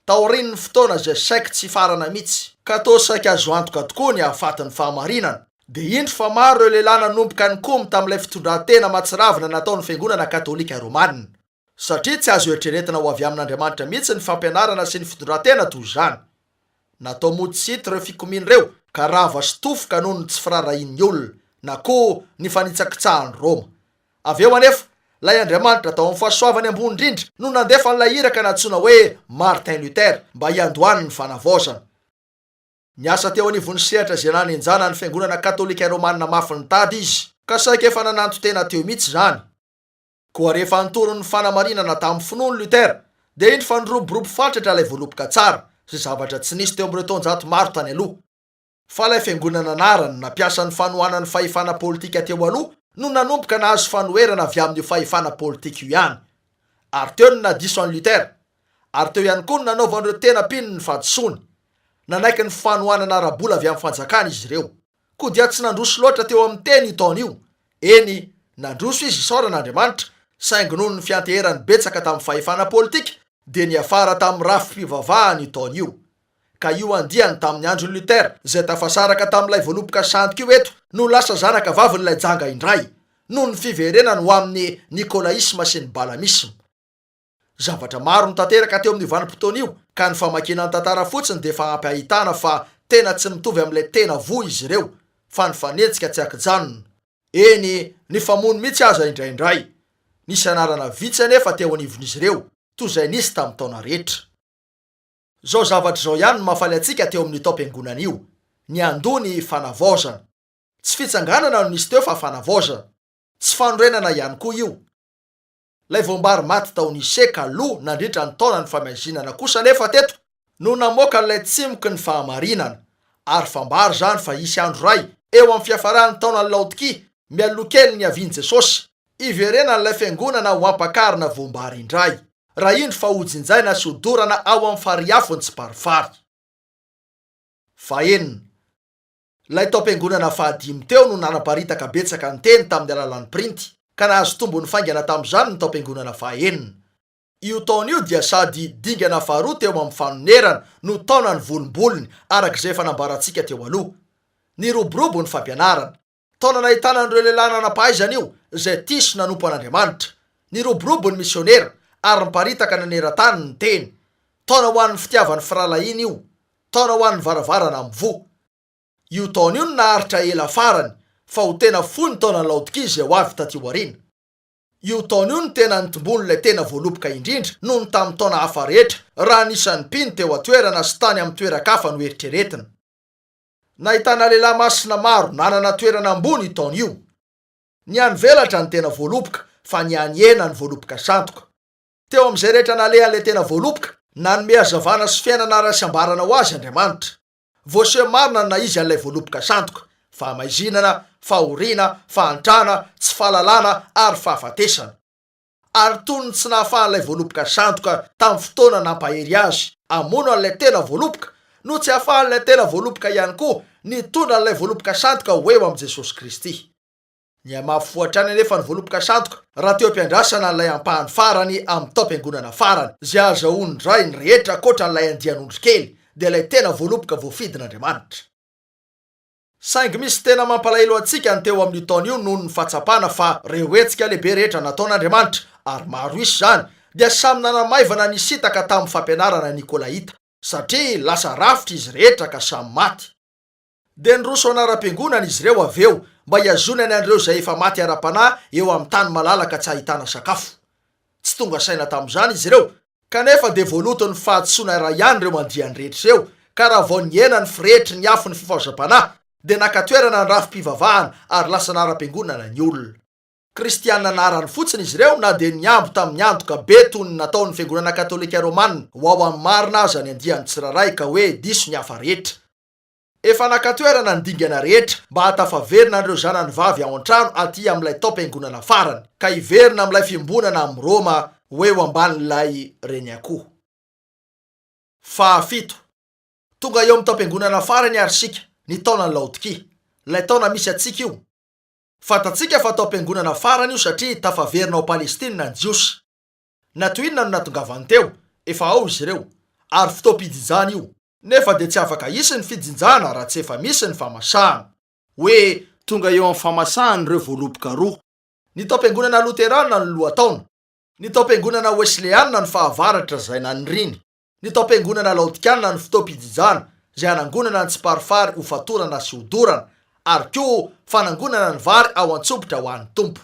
taorian'ny fotoana izay saika tsy farana mihitsy, ka toa saika azo antoka tokoa ny hahafatan'ny fahamarinana. Dia indro fa maro ireo lehilahy nanomboka ny komy tamin'ilay fitondran-tena matsiravina nataon'ny fiangonana katolika romanina, satria tsy azo eritreretina ho avy amin'Andriamanitra mihitsy ny fampianarana sy ny fitondran-tena toy izany. Natao mody sity ireo fikomiana ireo ka rava sy tofoka noho ny tsy firarahin'ny olona na koa ny fanitsakitsahan'ny Roma. Avy eo anefa lay Andriamanitra tao amin'ny fahasoavany ambony indrindra no nandefa n'ilay iraka natsoina hoe Martin Luther mba hiandohany ny fanavaozana. Niasa teo anivon'ny sehatra izay nanenjana ny fiangonana katolika romanina mafy ny tady izy, ka saika efa nananto tena teo mihitsy zany. Koa rehefa nitoro ny fanamarinana tamin'ny finoany Luther, dia indro fa niroborobo fatratra ilay voaloboka tsara sy zavatra tsy nisy teo amin'ireo taonjato maro tany aloha. Fa ilay fiangonana anarany nampiasa ny fanohanany fahefana politika teo aloha no nanomboka nahazo fanoherana avy amin'io fahefana politika io ihany. Ary teo no nadiso an'i Luther, ary teo ihany koa no nanaovan'ireo tena mpino ny fahadisoany. Nanaiky ny fanohanana ara-bola avy amin'ny fanjakana izy ireo. Koa dia tsy nandroso loatra teo amin'ny teny io taona io. Eny, nandroso izy isaoran'Andriamanitra, saingy noho ny fianteherany betsaka tamin'ny fahefana politika dia niafara tamin'ny rafim-pivavahana io taona io. Ka io andiany tamin'ny andron'ny Luther izay tafasaraka tamin'ilay voaloboka sandoka io eto no lasa zanaka vavin'ilay janga indray, noho ny fiverenany ho amin'ny nikolaisma sy ny balamisma. Zavatra maro notanteraka teo amin'ny vanim-potoana io, ka ny famakiana ny tantara fotsiny dia efa ampy ahitana fa tena tsy mitovy amin'ilay tena voa izy ireo, fa ny fanetsika tsy ankijanona. Eny, ny famono mihitsy aza indraindray. Nisy anarana vitsy anefa teo anivon'izy ireo, toy izay nisy tamin'ny taona rehetra. Zao zavatra zao ihany no mahafaly antsika teo amin'ny taom-piangonana io, ny andony fanavaozana. Tsy fitsanganana no nisy teo fa fanavaozana, tsy fanorenana ihany koa io. Lay voambary maty tao niseka aloha nandritra ny taona ny famazinana kosa nefa teto no namoaka n'ilay tsimoky ny fahamarinana, ary fambary zany fa isy andro ray eo amin'ny fiafarany taona Laodikia mialokely ny aviany Jesosy, iverena n'ilay fiangonana ho ampakarina voambary indray, raha indro fa hojinjaina sy hodorana ao amin'ny fariafony tsy parifary. Fahenina. Lay taom-piangonana fahadimy teo no nanaparitaka betsaka ny teny tamin'ny alalan'ny printy, ka nahazo tombony faingana tamin'izany ny taom-piangonana fahenina. Io taona io dia sady dingana faharoa teo amin'ny fanonerana no taona ny volombolony arak'izay fanambarantsika teo aloha. Ny roborobo ny fampianarana. Taona nahitana an'ireo lehilahy nanam-pahaizana io izay tiso nanompo an'Andriamanitra. Ny roborobo ny misionera ary niparitaka naneran-tany ny teny. Taona ho an'ny fitiavan'ny firalahiana io. Taona ho an'ny varavarana amin'ny vo. Io taona io no naharitra ela farany, fa ho tena fony taona Laodikia izay ho avy taty aoriana. Io taona io no tena nitombon'ilay tena voaloboka indrindra noho ny tamin'ny taona hafa rehetra, raha nisan'ny mpino teo atoerana sy tany amin'ny toeran-kafa no eritreretina. Nahitana lehilahy masina maro nanana toerana ambony io taona io. Ny any velatra ny tena voaloboka, fa ny any ena ny voaloboka sandoka. Teo amin'izay rehetra nalehan'ilay tena voaloboka, nanome hazavana sy fiainana ara-sambarana ho azy Andriamanitra. Voaseho marina na izy an'ilay voaloboka sandoka, fahamazinana, fahoriana, fahantrana, tsy fahalalana ary fahafatesana. Ary tony tsy nahafahan'ilay voaloboka sandoka tamin'ny fotoana nampahery azy hamono an'ilay tena voaloboka, no tsy hahafahan'ilay tena voaloboka ihany koa nitondra an'ilay voaloboka sandoka ho eo amin'i Jesosy Kristy. Ny amafoatrany anefa ny voaloboka sandoka raha teo ampiandrasana n'ilay ampahany farany amin'ny taom-piangonana farany, izay azahoany indray ny rehetra ankoatra n'ilay andian'ondry kely, dia ilay tena voaloboka voafidin'Andriamanitra. Saingy misy tena mampalahelo antsika ny teo amin'ny taona io noho ny fahatsapana fa reo hetsika lehibe rehetra nataon'Andriamanitra, ary maro isy zany, dia samy nanamaivana nisitaka tamin'ny fampianarana Nikolaita, satria lasa rafitra izy rehetra ka samy maty. Dia niroso anara-piangonana izy ireo aveo mba hiazonany an'ireo izay efa maty ara-panahy eo amin'ny tany malalaka tsy ahitana sakafo. Tsy tonga saina tamin'izany izy ireo, kanefa dia voaloto ny fahatsoana iray ihany ireo mandiany rehetra ireo, ka raha vao niena ny firehetry ny afo ny fifaozam-panahy, dia nakatoerana ny rafi-pivavahana ary lasa nara-piangonana ny olona. Kristianina narany fotsiny izy ireo na dia niambo tamin'ny antoka be toy ny nataon'ny fiangonana katolika romanina ho ao amin'ny marina aza ny andiany tsiraray ka hoe diso ny hafa rehetra. Efa nakatoerana ny dingana rehetra mba hatafaverina an'ireo zanany vavy ao an-trano aty amin'ilay taom-piangonana farany, ka hiverina amin'ilay fimbonana amin'ny Roma ho eo ambanin'ilay reny akoho. Fahafito. Tonga eo amin'ny taom-piangonana farany ary sika, ny taonan'ny Laodikia, ilay taona misy atsika io. Fantatsika fa taom-piangonana farany io satria tafaverina ao Palestina ny jiosy. Natoinona no natongavany teo, efa ao izy ireo, ary fotoam-pidinjana io. Nefa dia tsy afaka hisy ny fidinjana raha tsy efa misy ny famasahana. Hoe tonga eo amin'ny famasahana ireo voaloboka roa. Ny taom-piangonana Luterana ny lohataona, ny taom-piangonana Wesleyanina ny fahavaratra izay naniriny, ny taom-piangonana Laodikiana ny fotoam-pidinjana izay hanangonana ny tsy parifary ho fatorana sy hodorana, ary koa fanangonana ny vary ao antsobotra ho an'ny tompo.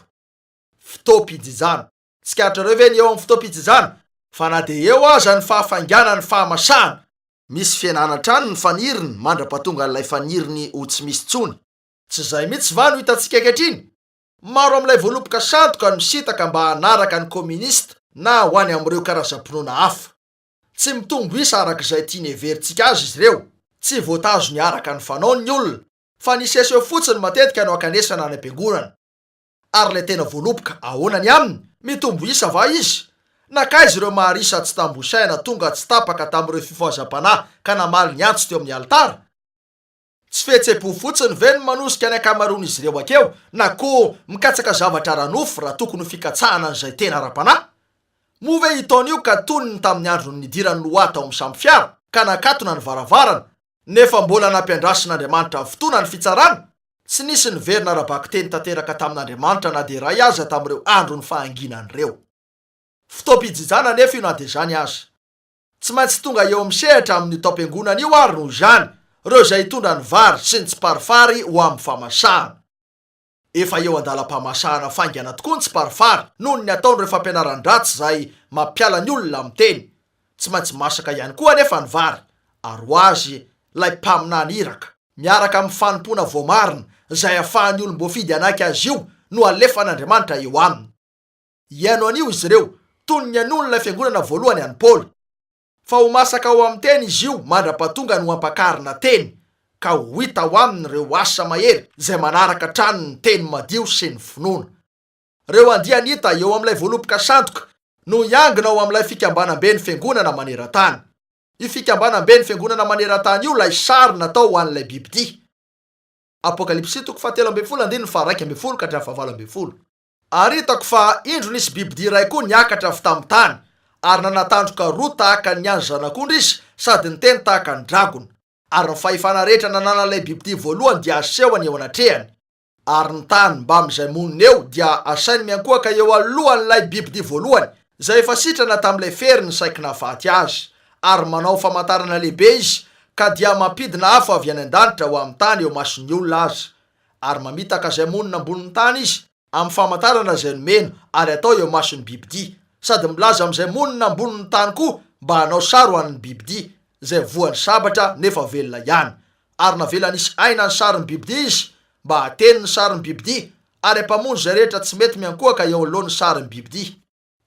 Fotoam-pidinjana. Tsikaritra ve ny eo amin'ny fotoam-pidinjana, fa na dia eo aza ny fahafaingana ny fahamasahana. Misy fiainana trano ny faniriny mandra-pahatonga n'ilay faniriny ho tsy misy tsony. Tsy izay mihitsy va no hitantsika ankehitriny? Maro amin'ilay voaloboka sandoka no misitaka mba hanaraka ny kominista na ho any amin'ireo karazam-pinoana hafa. Tsy mitombo isa arak'izay tiany heverintsika azy izy ireo. Tsy voatazo ny araka ny fanaony ny olona, fa ny seseo fotsiny matetika no akanesana any am-piangonana. Ary ilay tena voaloboka ahoana ny aminy? Mitombo isa va izy? Nakaiza ireo maharisa tsy tambosaina tonga tsy tapaka tamin'ireo fifaozam-panahy ka namaly ny antso teo amin'ny alitara? Tsy fihetseham-po fotsiny ve no manosika ny ankamaroan'izy ireo akeo, na koa mikatsaka zavatra ranofo raha tokony ho fikatsahana an'izay tena ara-panahy? Moa ve itaona io ka toniny tamin'ny andro nidiran'ny Loata ao amin'ny samby fiara ka nakatona ny varavarana, nefa mbola nampiandrasin'Andriamanitra amin'ny fotoana ny fitsarana? Tsy nisy niverina ara-bako teny tanteraka tamin'Andriamanitra na dia iray aza tamin'ireo andro ny fahanginan'ireo. Fotoam-pidinjana nefa io na dia zany aza. Tsy maintsy tonga eo amin'ny sehatra amin'ny taom-piangonana io ary noho izany, ireo izay hitondra ny vary sy ny tsy parifary ho amin'ny famasahana. efa eo andalam-pamasahana faingana tokoa ny tsy parifary noho ny ataony rehefa ampianaran-dratsy zay mampiala ny olona amin'ny teny. Tsy maintsy masaka ihany koa nefa ny vary, ary ho azy lay mpaminany iraka miaraka amin'ny fanompona voamarina zay ahafahan'ny olom-boafidy anaky azy io no alefan'Andriamanitra eo aminy. Iano an'io izy ireo toy ny an'olona fiangonana voalohany any Paoly. Fa ho masaka ao amin'ny teny izy io mandra-pahatonga no ampakarina teny, ka ho hita ao aminy reo asa mahery zay manaraka trano ny teny madio sy ny finoana. Reo andianita eo amin'ilay voaloboka sandoka no iangona ao amin'ilay fikambanam-be ny fiangonana maneran-tany. Io fikambanam-be ny fiangonana maneran-tany io lay sary natao ho an'ilay bibidia. Apokalipsy 7:1-2 Ary hitako fa indro nisy bibidia iray koa niakatra avy tamin'ny tany, ary nanatandroka roa tahaka ny andry zanak'ondry izy sady niteny tahaka ny dragona. Ary ny fahefana rehetra nananan'ilay bibidia voalohany dia asehony eo anatrehany. Ary ny tany mba amin'izay monina eo dia asainy miankohaka eo alohan'ilay bibidia voalohany, zay efa sitrana tamin'ilay fery ny saiky nahafaty azy. Ary manao famantarana lehibe izy, ka dia mampidina afo avy any an-danitra ho amin'ny tany eo mason'ny olona azy. Ary mamitaka izay monina ambonin'ny tany izy amin'ny famantarana izay nomena ary atao eo mason'ny bibidia, sady milaza amin'izay monina ambonin'ny tany koa mba hanao sary ho an'ny bibidia, zay voan'ny sabatra nefa velona ihany. Ary navela nisy aina ny sarin'ny bibidia izy mba hateny ny sarin'ny bibidia, ary hampamono zay rehetra tsy mety miankohaka eo alohan'ny sarin'ny bibidia.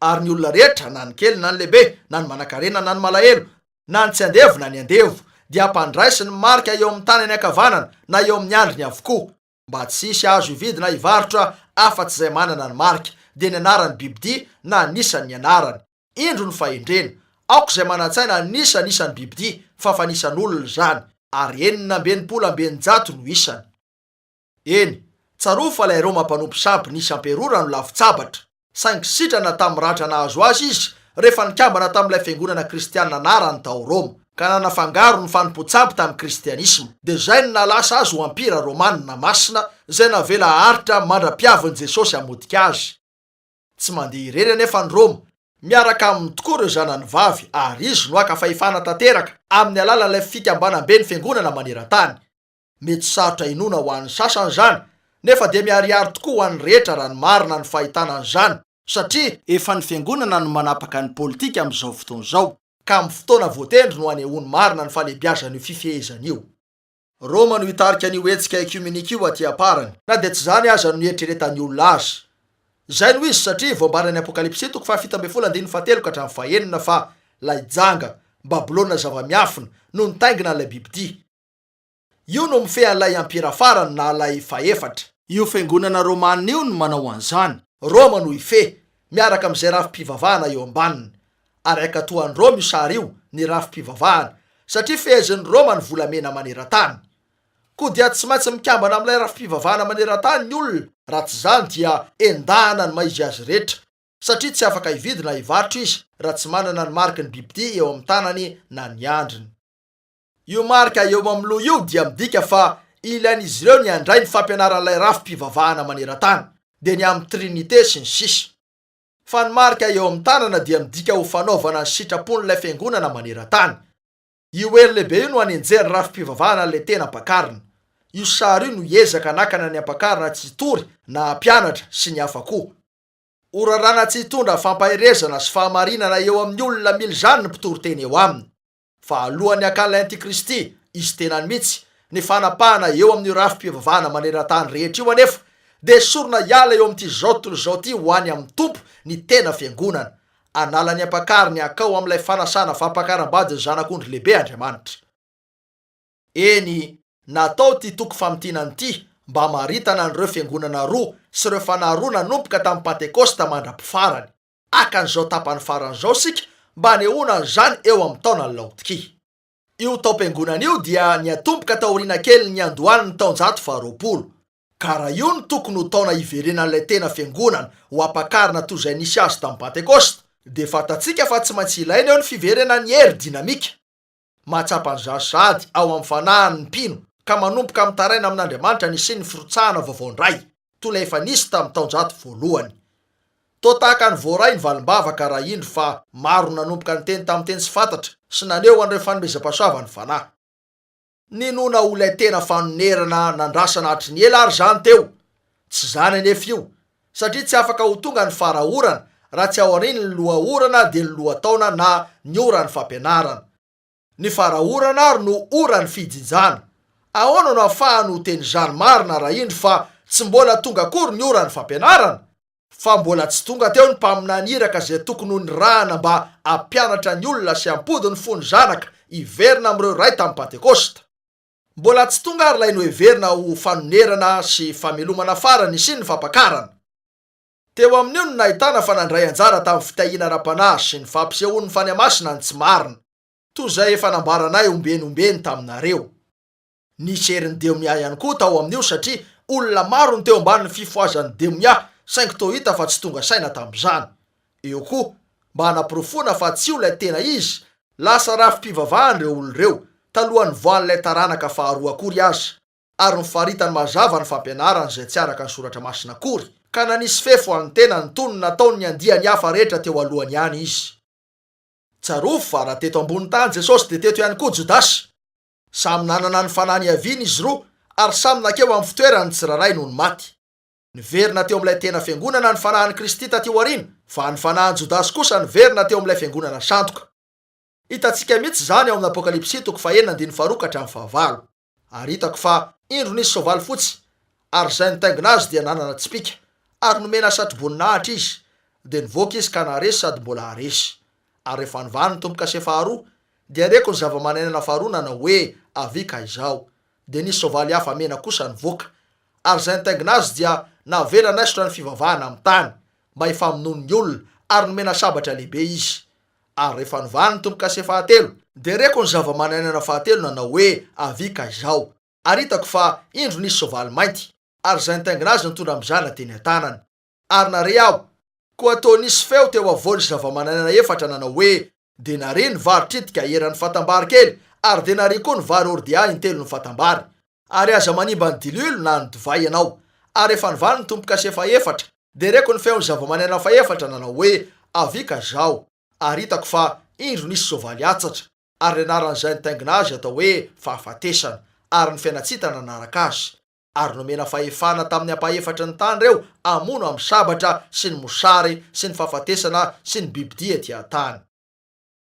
Ary ny olona rehetra, na ny kely na ny lehibe, na ny manan-karena na ny malahelo, na ny tsy andevo na ny andevo, dia hampandraisy ny marika eo amin'ny tany any ankavanana na eo amin'ny andriny avokoa, mba tsy hisy azo ividy na ivarotra afa-tsy izay manana ny marika, dia ny anaran'ny bibidia na anisan'ny anarany. Indro ny fahendrena, aoko izay manan-tsaina anisan'ny bibidia, fa fanisan'olona izany, ary 490 no isany. Eny, tsaroa fa ilay Roma mpanompo sampy nisy amperora no lafitsabatra, saingy sitrana tamin'ny ratra nahazo azy izy rehefa nikambana tamin'ilay fiangonana kristianina narany tao Roma, ka nanafangaro ny fanompo-tsampy tamin'ny kristianisma. Dia zay no nalasa azy ho ampira Romanina masina zay navela haritra mandra-piavin'i Jesosy hamodika azy. Tsy mandeha irery anefa ny Roma, miaraka aminy tokoa ireo zanany vavy, ary izy no aka fahefana tanteraka amin'ny alalan'ilay fikambanam-be ny fiangonana maneran-tany. Mety sarotra inona ho an'ny sasany zany, nefa dia miharihary tokoa ho an'ny rehetra raha ny marina ny fahitana an'izany, satria efa ny fiangonana no manapaka ny politika amin'izao fotoana izao, ka amin'ny fotoana voatendry no hanehoany marina ny falebiazan'io fifehezan'io. Roma no hitarika an'io hetsika ekumenika io aty aparany, na dia tsy zany aza no nieritreretan'ny olona azy. Zay no izy satria voambaran'ny Apokalipsy 7:7-9 fa lay janga, Babilôna zava-miafina no nitaingina ilay bibidia. Io no mifehan'ilay ampira farany na lay faefatra. Io fiangonana Romanina io no manao an'izany. Roma no ife, miaraka amin'izay rafi-pivavahana eo ambaniny. Ary ankatoan'ny Roma io sary io, ny rafi-pivavahana, satria fehezin'ny Roma ny volamena maneran-tany. Koa dia tsy maintsy mikambana amin'ilay rafi-pivavahana maneran-tany ny olona, raha tsy zany dia endahana ny maizy azy rehetra, satria tsy afaka ividy na ivarotra izy raha tsy manana ny mariky ny bibidia eo amin'ny tanany na ny andriny. Io marika eo amin'ny loha io dia midika fa ilain'izy ireo ny andray ny fampianaran'ilay rafi-pivavahana maneran-tany, dia ny amin'ny trinité sy ny sisa. Fa ny marika eo amin'ny tanana dia midika ho fanaovana ny sitrapon'ilay fiangonana maneran-tany. Io hery lehibe io no hanenjeny rafi-pivavahana ilay tena ampakarina. Io sary io no hiezaka nakana ny ampakarina tsy hitory na mpianatra sy ny hafa koa. Orarana tsy hitondra fampaherezana sy fahamarinana eo amin'ny olona mily zany ny mpitoro teny eo aminy. Fa alohan'ny akan'ilay antikristy, izy tenany mitsy, ny fanapahana eo amin'ny rafi-pivavahana maneran-tany rehetra io anefa, dia sorona hiala eo amin'ity zao tontolo zao ty ho any amin'ny tompo ny tena fiangonana, anala ny ampakariny akao amin'ilay fanasana fampakaram-bady ny zanak'ondry lehibe Andriamanitra. Eny, natao ty toko famitinany ity mba maritana an'ireo fiangonana roa sy ireo fanahy roa nanomboka tamin'ny Pentekosta mandra-pifarany. Akan'izao tapany farany zao sika mba hanehoana an'izany eo amin'ny taonany Laodikia. Io taom-piangonana io dia niatomboka taoriana kely ny andohan'ny taonjato faha 20. Ka raha io no tokony ho taona iverenan'ilay tena fiangonana ho ampakarina toy izay nisy azy tamin'ny Pentekosta, dia fantatsika fa tsy maintsy ilaina eo ny fiverenan'ny hery dinamika. Mahatsapa an'izany sady ao amin'ny fanahany ny mpino ka manomboka amin'ny taraina amin'Andriamanitra nisy ny firotsahana vaovao indray, toy ilay efa nisy tamin'ny taonjato voalohany. Toa tahaka ny voaray ny valim-bavaka raha indro fa maro nanomboka ny teny tamin'ny teny tsy fantatra sy naneho an'ireo fanomezam-pahasoavany fanahy. Ninona ho ilay tena fanonerana nandrasana hatry ny ela ary zany teo, Tsy zany anefa io, satria tsy afaka ho tonga ny farahorana raha tsy aoriany ny lohaorana dia ny lohataona na ny ora ny fampianarana. Ny farahorana ary no ora ny fijinjana. Ahoana no ahafahany ho teny zany marina raha indro fa tsy mbola tonga akory ny ora ny fampianarana? Fa mbola tsy tonga teo ny mpaminaniraka zay tokony ho nirahana mba hampianatra ny olona sy hampody ny fony zanaka iverina amin'ireo ray tamin'ny Pentekosta. Mbola tsy tonga ary ilay no heverina ho fanonerana sy famelomana farany sy ny fampakarana. Teo amin'io no nahitana fanandray anjara tamin'ny fitahiana ara-panahy sy ny fampisehoan'ny faniamasina ny tsy marina, toy izay efa nambaranay ombenombeny taminareo. Nisy herin'ny demia ihany koa tao amin'io satria olona maro ny teo ambanin'ny fifoazan'ny demia saingy toa hita fa tsy tonga saina tamin'izany. Eo koa mba hanaporofona fa tsy io ilay tena izy, lasa rafi-pivavahany olona ireo talohan'ny voan'ilay taranaka faharoa akory aza, ary nifaritany mazava ny fampianarana izay tsy araka ny soratra masina akory, ka nanisy fefo amin'ny tena ny tony nataony ny andiany hafa rehetra teo alohany ihany izy. Tsarovy fa raha teto ambony tany Jesosy dia teto ihany koa Jodasy. Samy nanana ny fanahy niaviany izy roa ary samy nakeo amin'ny fitoerany tsiraray noho ny maty. Niverina teo amin'ilay tena fiangonana ny fanahin'i Kristy taty aoriana, fa ny fanahin'i Jodasy kosa niverina teo amin'ilay fiangonana sandoka. Hitantsika mihitsy zany ao amin'ny Apokalipsy 9:4-5. Ary hitako fa indro nisy soavaly fotsy, ary izay nitaingina azy dia nanana tsipika, ary nomena satroboninahitra izy, dia nivoaka izy ka naharesy sady mbola haresy. Ary rehefa nivany ny tombo-kase faharoa, dia reko ny zava-mananena faharoa nanao hoe avika izao, dia nisy soavaly hafa mena kosa nivoaka, ary izay nitaingina azy dia navela naisitra ny fivavahana amin'ny tany mba hifamonoany ny olona, ary nomena sabatra lehibe izy. Ary rehefa nivany ny tombo-kase fahatelo, dia reko ny zava-mananena fahatelo nanao hoe avika izao, ary hitako fa indro nisy soavaly mainty, ary izay nitaingina azy nitondra mizana teny an-tanany. Ary nare aho, koa toa nisy feo teo avoany zava-mananena efatra nanao hoe dia nare ny vary tritika eran'ny fatambary kely, ary dia nare koa ny vary ordia intelo ny fatambary, ary aza manimba ny dililo na ny divay ianao. Ary rehefa nivany ny tombo-kase faefatra, dia reko ny feon'ny zava-mananena faefatra nanao hoe avika izao, ary hitako fa indro nisy soavaly atsatra, ary anaran'izay nitaingina azy atao hoe fahafatesana, ary ny fiainatsitana nanaraka azy. Ary nomena fahefana tamin'ny ampaefatra ny tany ireo amono amin'ny sabatra sy ny mosary sy ny fahafatesana sy ny bibidia ety an-tany.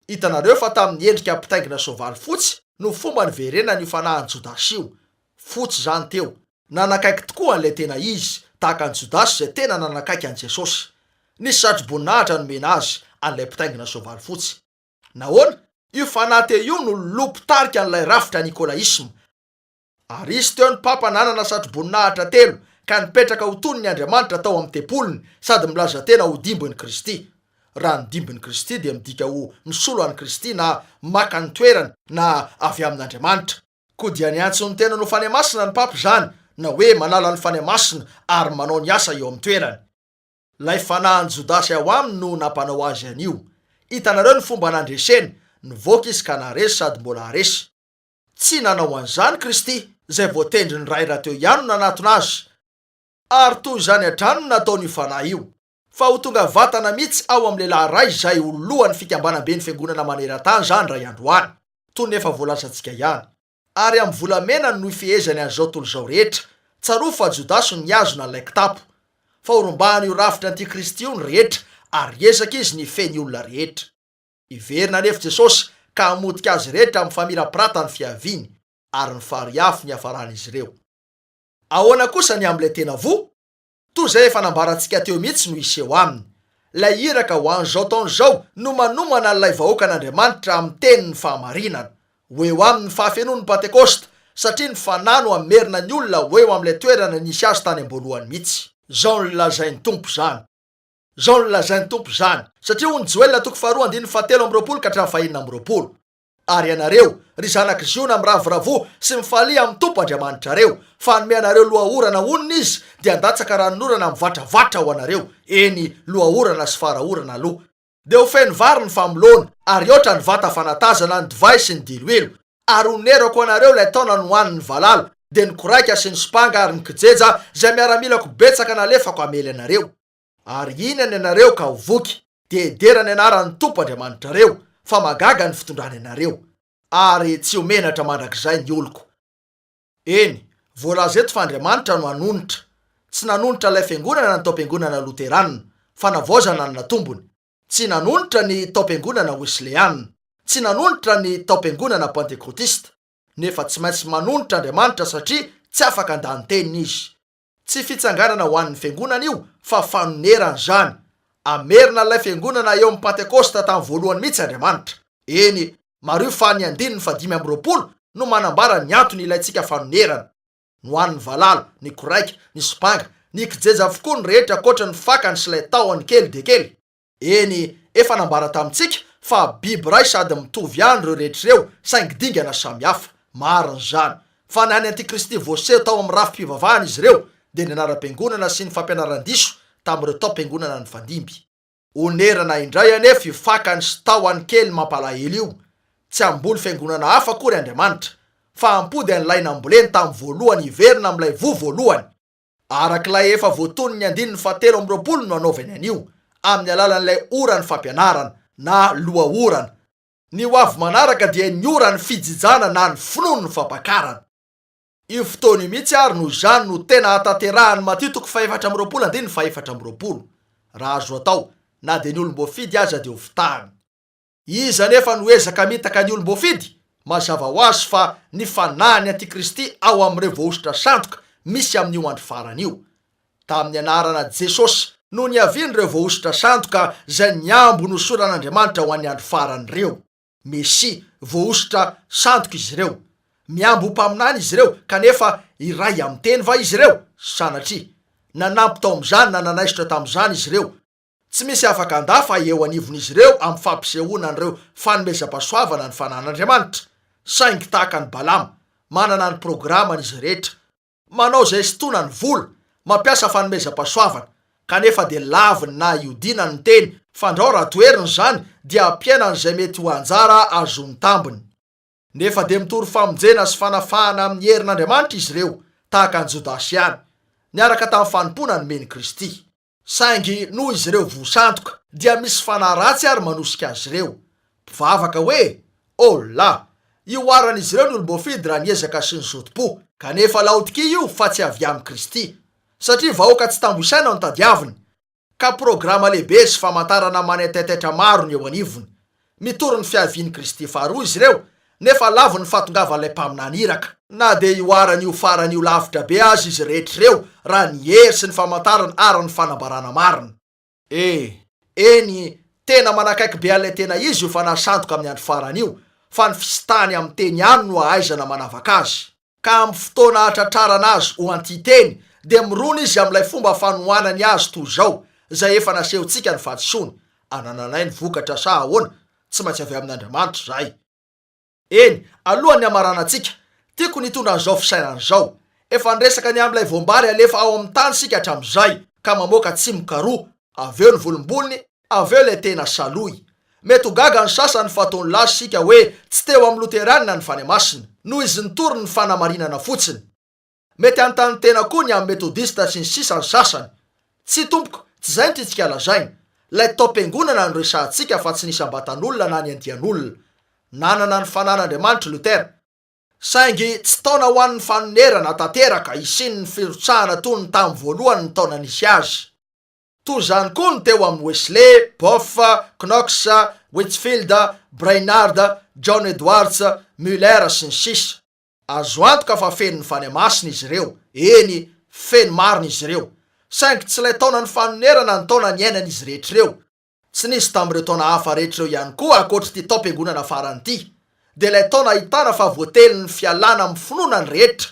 Hitanareo fa tamin'ny endrika ampitaingina soavaly fotsy no fomba niverenany io fanahin'i Jodasy io. Fotsy zany teo, nanakaiky tokoa an'ilay tena izy, tahaka an'i Jodasy izay tena nanakaiky an'i Jesosy. Nisy satroboninahitra nomena azy an'ilay mpitaingina soavaly fotsy. Nahoana? Io fanahy teo io no lopo-tarika an'ilay rafitra nikolaisma. Ary izy teo ny papa nanana satroboninahitra telo ka nipetraka ho tony ny Andriamanitra tao amin'ny tempolony sady milaza tena ho dimbin'i Kristy. Raha ny dimbin'i Kristy dia midika ho misolo an'i Kristy na maka ny toerany na avy amin'Andriamanitra. Koa dia niantso ny tena no faniamasina ny papa zany, na hoe manala ny faniamasina ary manao ny asa eo amin'ny toerany. Lay fanahin'i Jodasy ao aminy no nampanao azy an'io. Hitanareo ny fomba nandreseny, nivoaka izy ka naharesy sady mbola haresy. Tsy nanao an'izany Kristy, izay voatendry ny ray rahateo ihany no nanatona azy. Ary toy izany hatrany no nataony io fanahy io, fa ho tonga vatana mihitsy ao amin'ny lehilahy ray izay ho lohan'ny fikambanam-be ny fiangonana maneran-tany zany raha androany, toy ny efa voalazantsika ihany. Ary amin'ny volamena no ifehezany an'izao tontolo izao rehetra. Tsarovy fa Jodasy niazona an'ilay kitapo, fa horombahany io rafitra antikristy io ny rehetra, ary ezaka izy ny feny olona rehetra. Iverina anefa Jesosy ka hamotika azy rehetra amin'ny famirapiratany ny fiaviany, ary ny fariafy ny hafaran'izy ireo. Ahoana kosa ny amin'ilay tena vo? Toy izay efa nambarantsika teo mihitsy no iseho aminy. Lay iraka ho an'izao taona izao no manomana an'ilay vahoaka an'Andriamanitra amin'ny tenin'ny fahamarinana. Ho eo amin'ny fahafenoan'ny Pentekosta, satria ny fanahy no hamerina ny olona ho eo amin'ilay toerana nisy azy tany am-boalohany mihitsy. Zao no lazain'ny Tompo zany. Zao no lazain'ny Tompo zany, satria hoy ny Joel 2:7-20. Ary ianareo, ry zanaky Ziona miravoravo sy mifalia amin'ny Tompo Andriamanitra reo, fa hanome anareo lohaorana honina izy, dia handatsaka ranonorana mivantravatra ho anareo, eny lohaorana sy farahorana aloha. Dia ho feno vary ny famolona, ary oatra ny vata fanatazana ny divay sy ny diloelo, ary honerako anareo ilay taona no hoanin'ny valala, dia ny koraika sy ny sopanga ary ny kijeja izay miaramilako betsaka nalefako hamely anareo. Ary inany ianareo ka ho voky, dia ederany anaran'ny Tompo Andriamanitra reo, fa magaga ny fitondrany anareo, ary tsy homenatra mandrakizay ny oloko. Eny, voalaza eto fa Andriamanitra no hanonitra, tsy nanonitra ilay fiangonana ny taom-piangonana loterana fa navaozana ny natombony. Tsy nanonitra ny taom-piangonana wesleyanina, tsy nanonitra ny taom-piangonana pentekotista, nefa tsy maintsy manonitra Andriamanitra satria tsy afaka andany teniny izy. Tsy fitsanganana ho an'ny fiangonana io fa fanonerana zany. Amerina ilay fiangonana eo amin'ny pentekosta tamin'ny voalohany mihitsy Andriamanitra. Eny, maro io fa ny 520 no manambara ny antony ilayntsika fanonerana. Ho an'ny valala, ny koraika, ny sopanga, ny kijeja avokoa ny rehetra ankoatra ny fakany sy ilay tahony kely de kely. Eny, efa nambara tamintsika fa biby ray sady mitovy ihany ireo rehetra ireo saingy dingana samihafa. Marina zany. Fa ny any Antikristy voaseho tao amin'ny rafi-pivavahana izy ireo de ny anara-piangonana sy ny fampianaran-diso tamin'ireo taom-piangonana ny fandimby. Onerana indray anefa fakany sy tahony kely mampalahelo io. Tsy amboly fiangonana hafa akory Andriamanitra, fa ampody an'ilay namboleny tamin'ny voalohany iverina amin'ilay voalohany. Arak'ilay efa voatony ny 720 no anaovany an'io amin'ny alalan'ilay ora ny fampianarana na lohaorana. Ny ho avy manaraka dia ny ora ny fijijana na ny finono ny fampakarana. Io fotoana io mihitsy ary no zany no tena hatanterahany Matio 4:4. Raha azo atao, na de ny olom-boafidy aza de ho fitahany. Iza nefa no ezaka mitaka ny olom-boafidy? Mazava ho azy fa ny fanahy Antikristy ao amin'ireo voaositra sandoka misy amin'io andro farany io. Tamin'ny anarana Jesosy no niavian'ireo voaositra sandoka zay niambo no soran'Andriamanitra ho an'ny andro farany ireo. Mesi, voaositra sandoka izy ireo. Miambo mpaminany izy ireo, kanefa iray amin'ny teny va izy ireo? Sanatria. Nanampy tao amin'izany na nanaisitra tamin'izany izy ireo. Tsy misy afaka andà fa eo anivon'izy ireo amin'ny fampisehoana an'ireo fanomezam-pahasoavana ny fanan'Andriamanitra. Saingy tahaka ny Balama, manana ny programany izy rehetra. Manao zay sitona ny vola, mampiasa fanomezam-pahasoavana, kanefa de laviny na iodina ny teny, fandrao raha toeriny zany dia ampiainany zay mety ho anjara azony tambiny. Nefa de mitory famonjena sy fanafahana amin'ny herin'Andriamanitra izy ireo, tahaka ny Jodasy ihany, niaraka tamin'ny fanompona ny meny Kristy. Saingy noho izy ireo voasandoka dia misy fanahy ratsy ary manosika azy ireo. Mpivavaka hoe, la, io aran'izy ireo ny olom-boafidy raha niezaka sy ny zotim-po, kanefa laodiki io fa tsy avy amin'ny Kristy. Satria vahoaka tsy tamboisaina no tadiaviny, ka programa lehibe sy famantarana manetahitaitra maro ny eo anivony. Mitory ny fiavian'ny Kristy faharoa izy ireo, nefa lavo ny fahatongavan'ilay mpaminaniraka. Na de io aran'io faran'io lavitra be azy izy rehetra ireo raha ny hery sy ny famantarana ary ny fanambarana marina. Eny, tena manakaiky be an'ilay tena izy io fanahy sandoka amin'ny andro faran'io, fa ny fisitahany amin'ny teny ihany no ahaizana manavaka azy. Ka amin'ny fotoana atratrarana azy ho antiteny, de mirona izy amin'ilay fomba fanohanany azy toy zao, zay efa nasehontsika ny fahadisoany. Anananay ny vokatra sa ahoana? Tsy maintsy avy amin'Andriamanitra zay. Eny, alohan'ny amaranantsika, tiako nitondra an'izao fisainana zao. Efa niresaka ny amin'ilay voambary alefa ao amin'ny tany sika hatramin'izay, ka mamoaka tsy mikaroa, aveo ny volombolony, aveo ilay tena saloy. Mety ho gaga ny sasany fa ataony lasy sika hoe tsy teo amin'ny loteranina ny fanamasina, noho izy nitory ny fanamarinana fotsiny. Mety anontany tena koa ny amin'ny metodista sy ny sisa ny sasany. Tsy tompoko, tsy zay no tiantsika lazaina. Lay taom-piangonana no resahantsika fa tsy nisy ambatan'olona na ny andian'olona. Nanana ny fanan'Andriamanitra Lutera. Saingy tsy taona ho an'ny fanonerana tanteraka isiny ny firotsahana toy ny tamin'ny voalohany ny taona nisy azy. Toy zany koa ny teo amin'ny Wesley, Boff, Knox, Whitfield, Brainerd, John Edwards, Muller sy ny sisa. Azo antoka fa feno ny fanamasina izy ireo. Eny, feno marina izy ireo. Saingy tsy lay taona ny fanonerana ny taona niainan'izy rehetra ireo. Tsy nisy tamin'ireo taona hafa rehetra ireo ihany koa ankoatra ty taom-piangonana farany ity. De lay taona ahitana fa voately ny fialana amin'ny finoana ny rehetra.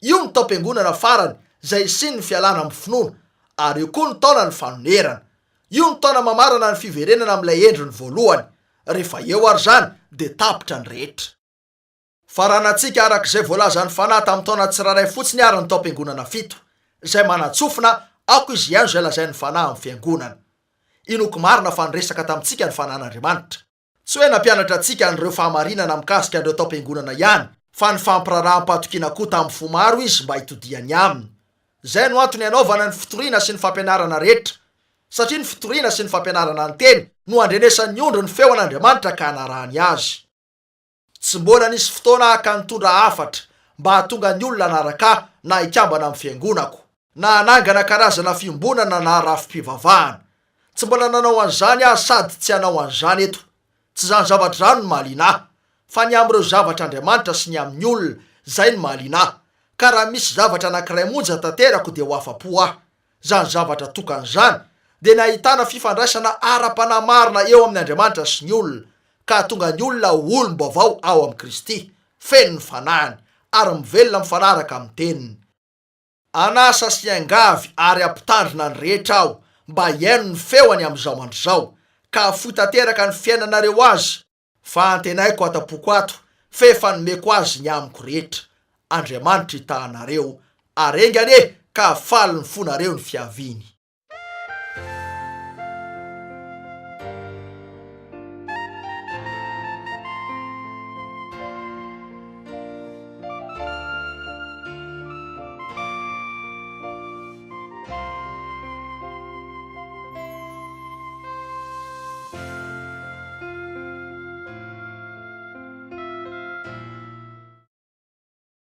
Io ny taom-piangonana farany zay isiny ny fialana amin'ny finoana, ary io koa ny taona ny fanonerana. Io ny taona mamarana ny fiverenana amin'ilay endriny voalohany. Rehefa eo ary zany de tapitra ny rehetra. Faranantsika arak'izay voalaza ny fanahy tamin'ny taona tsiraray fotsiny ary ny taom-piangonana 7, zay manatsofina ako izy ihany zay lazain'ny fanahy amin'ny fiangonana. Inoko marina fa niresaka tamintsika ny fanan'Andriamanitra. Tsy hoe nampianatra antsika an'ireo fahamarinana mikasika an'ireo taom-piangonana ihany, fa ny fampirarahm-pahatokiana koa tamin'ny fo maro izy mba hitodiany aminy. Zay no antony anaovana ny fitoriana sy ny fampianarana rehetra, satria ny fitoriana sy ny fampianarana ny teny no andrenesan'ny ondro ny feon'Andriamanitra ka hanarahany azy. Tsy mbola nisy fotoana ka nitondra hafatra mba hahatonga ny olona anaraka na hikambana amin'ny fiangonako. na anangana karazana fimbonana na rafim-pivavahana. Tsy mbola nanao an'izany aho sady tsy hanao an'izany eto. Tsy zany zavatra zany no mahaliana, fa ny amin'ireo zavatra Andriamanitra sy ny amin'ny olona zay no mahaliana. Ka raha misy zavatra anankiray monja tanterako dia ho afa-po aho. Zany zavatra tokan'izany dia nahitana fifandraisana ara-panahy marina eo amin'ny Andriamanitra sy ny olona, ka tonga ny olona olom-baovao ao amin'ny Kristy, feno ny fanahiny ary mivelona mifanaraka amin'ny teniny. Anasa sy angavy ary ampitandrina ny rehetra aho mba hiaino ny feony amin'izao andrizao, ka afoy tanteraka ny fiainanareo azy, fa antenaiko atam-poko ato, fa efa nomeko azy ny amiko rehetra. Andriamanitra hitahanareo, arengany ka faly ny fonareo ny fiaviany.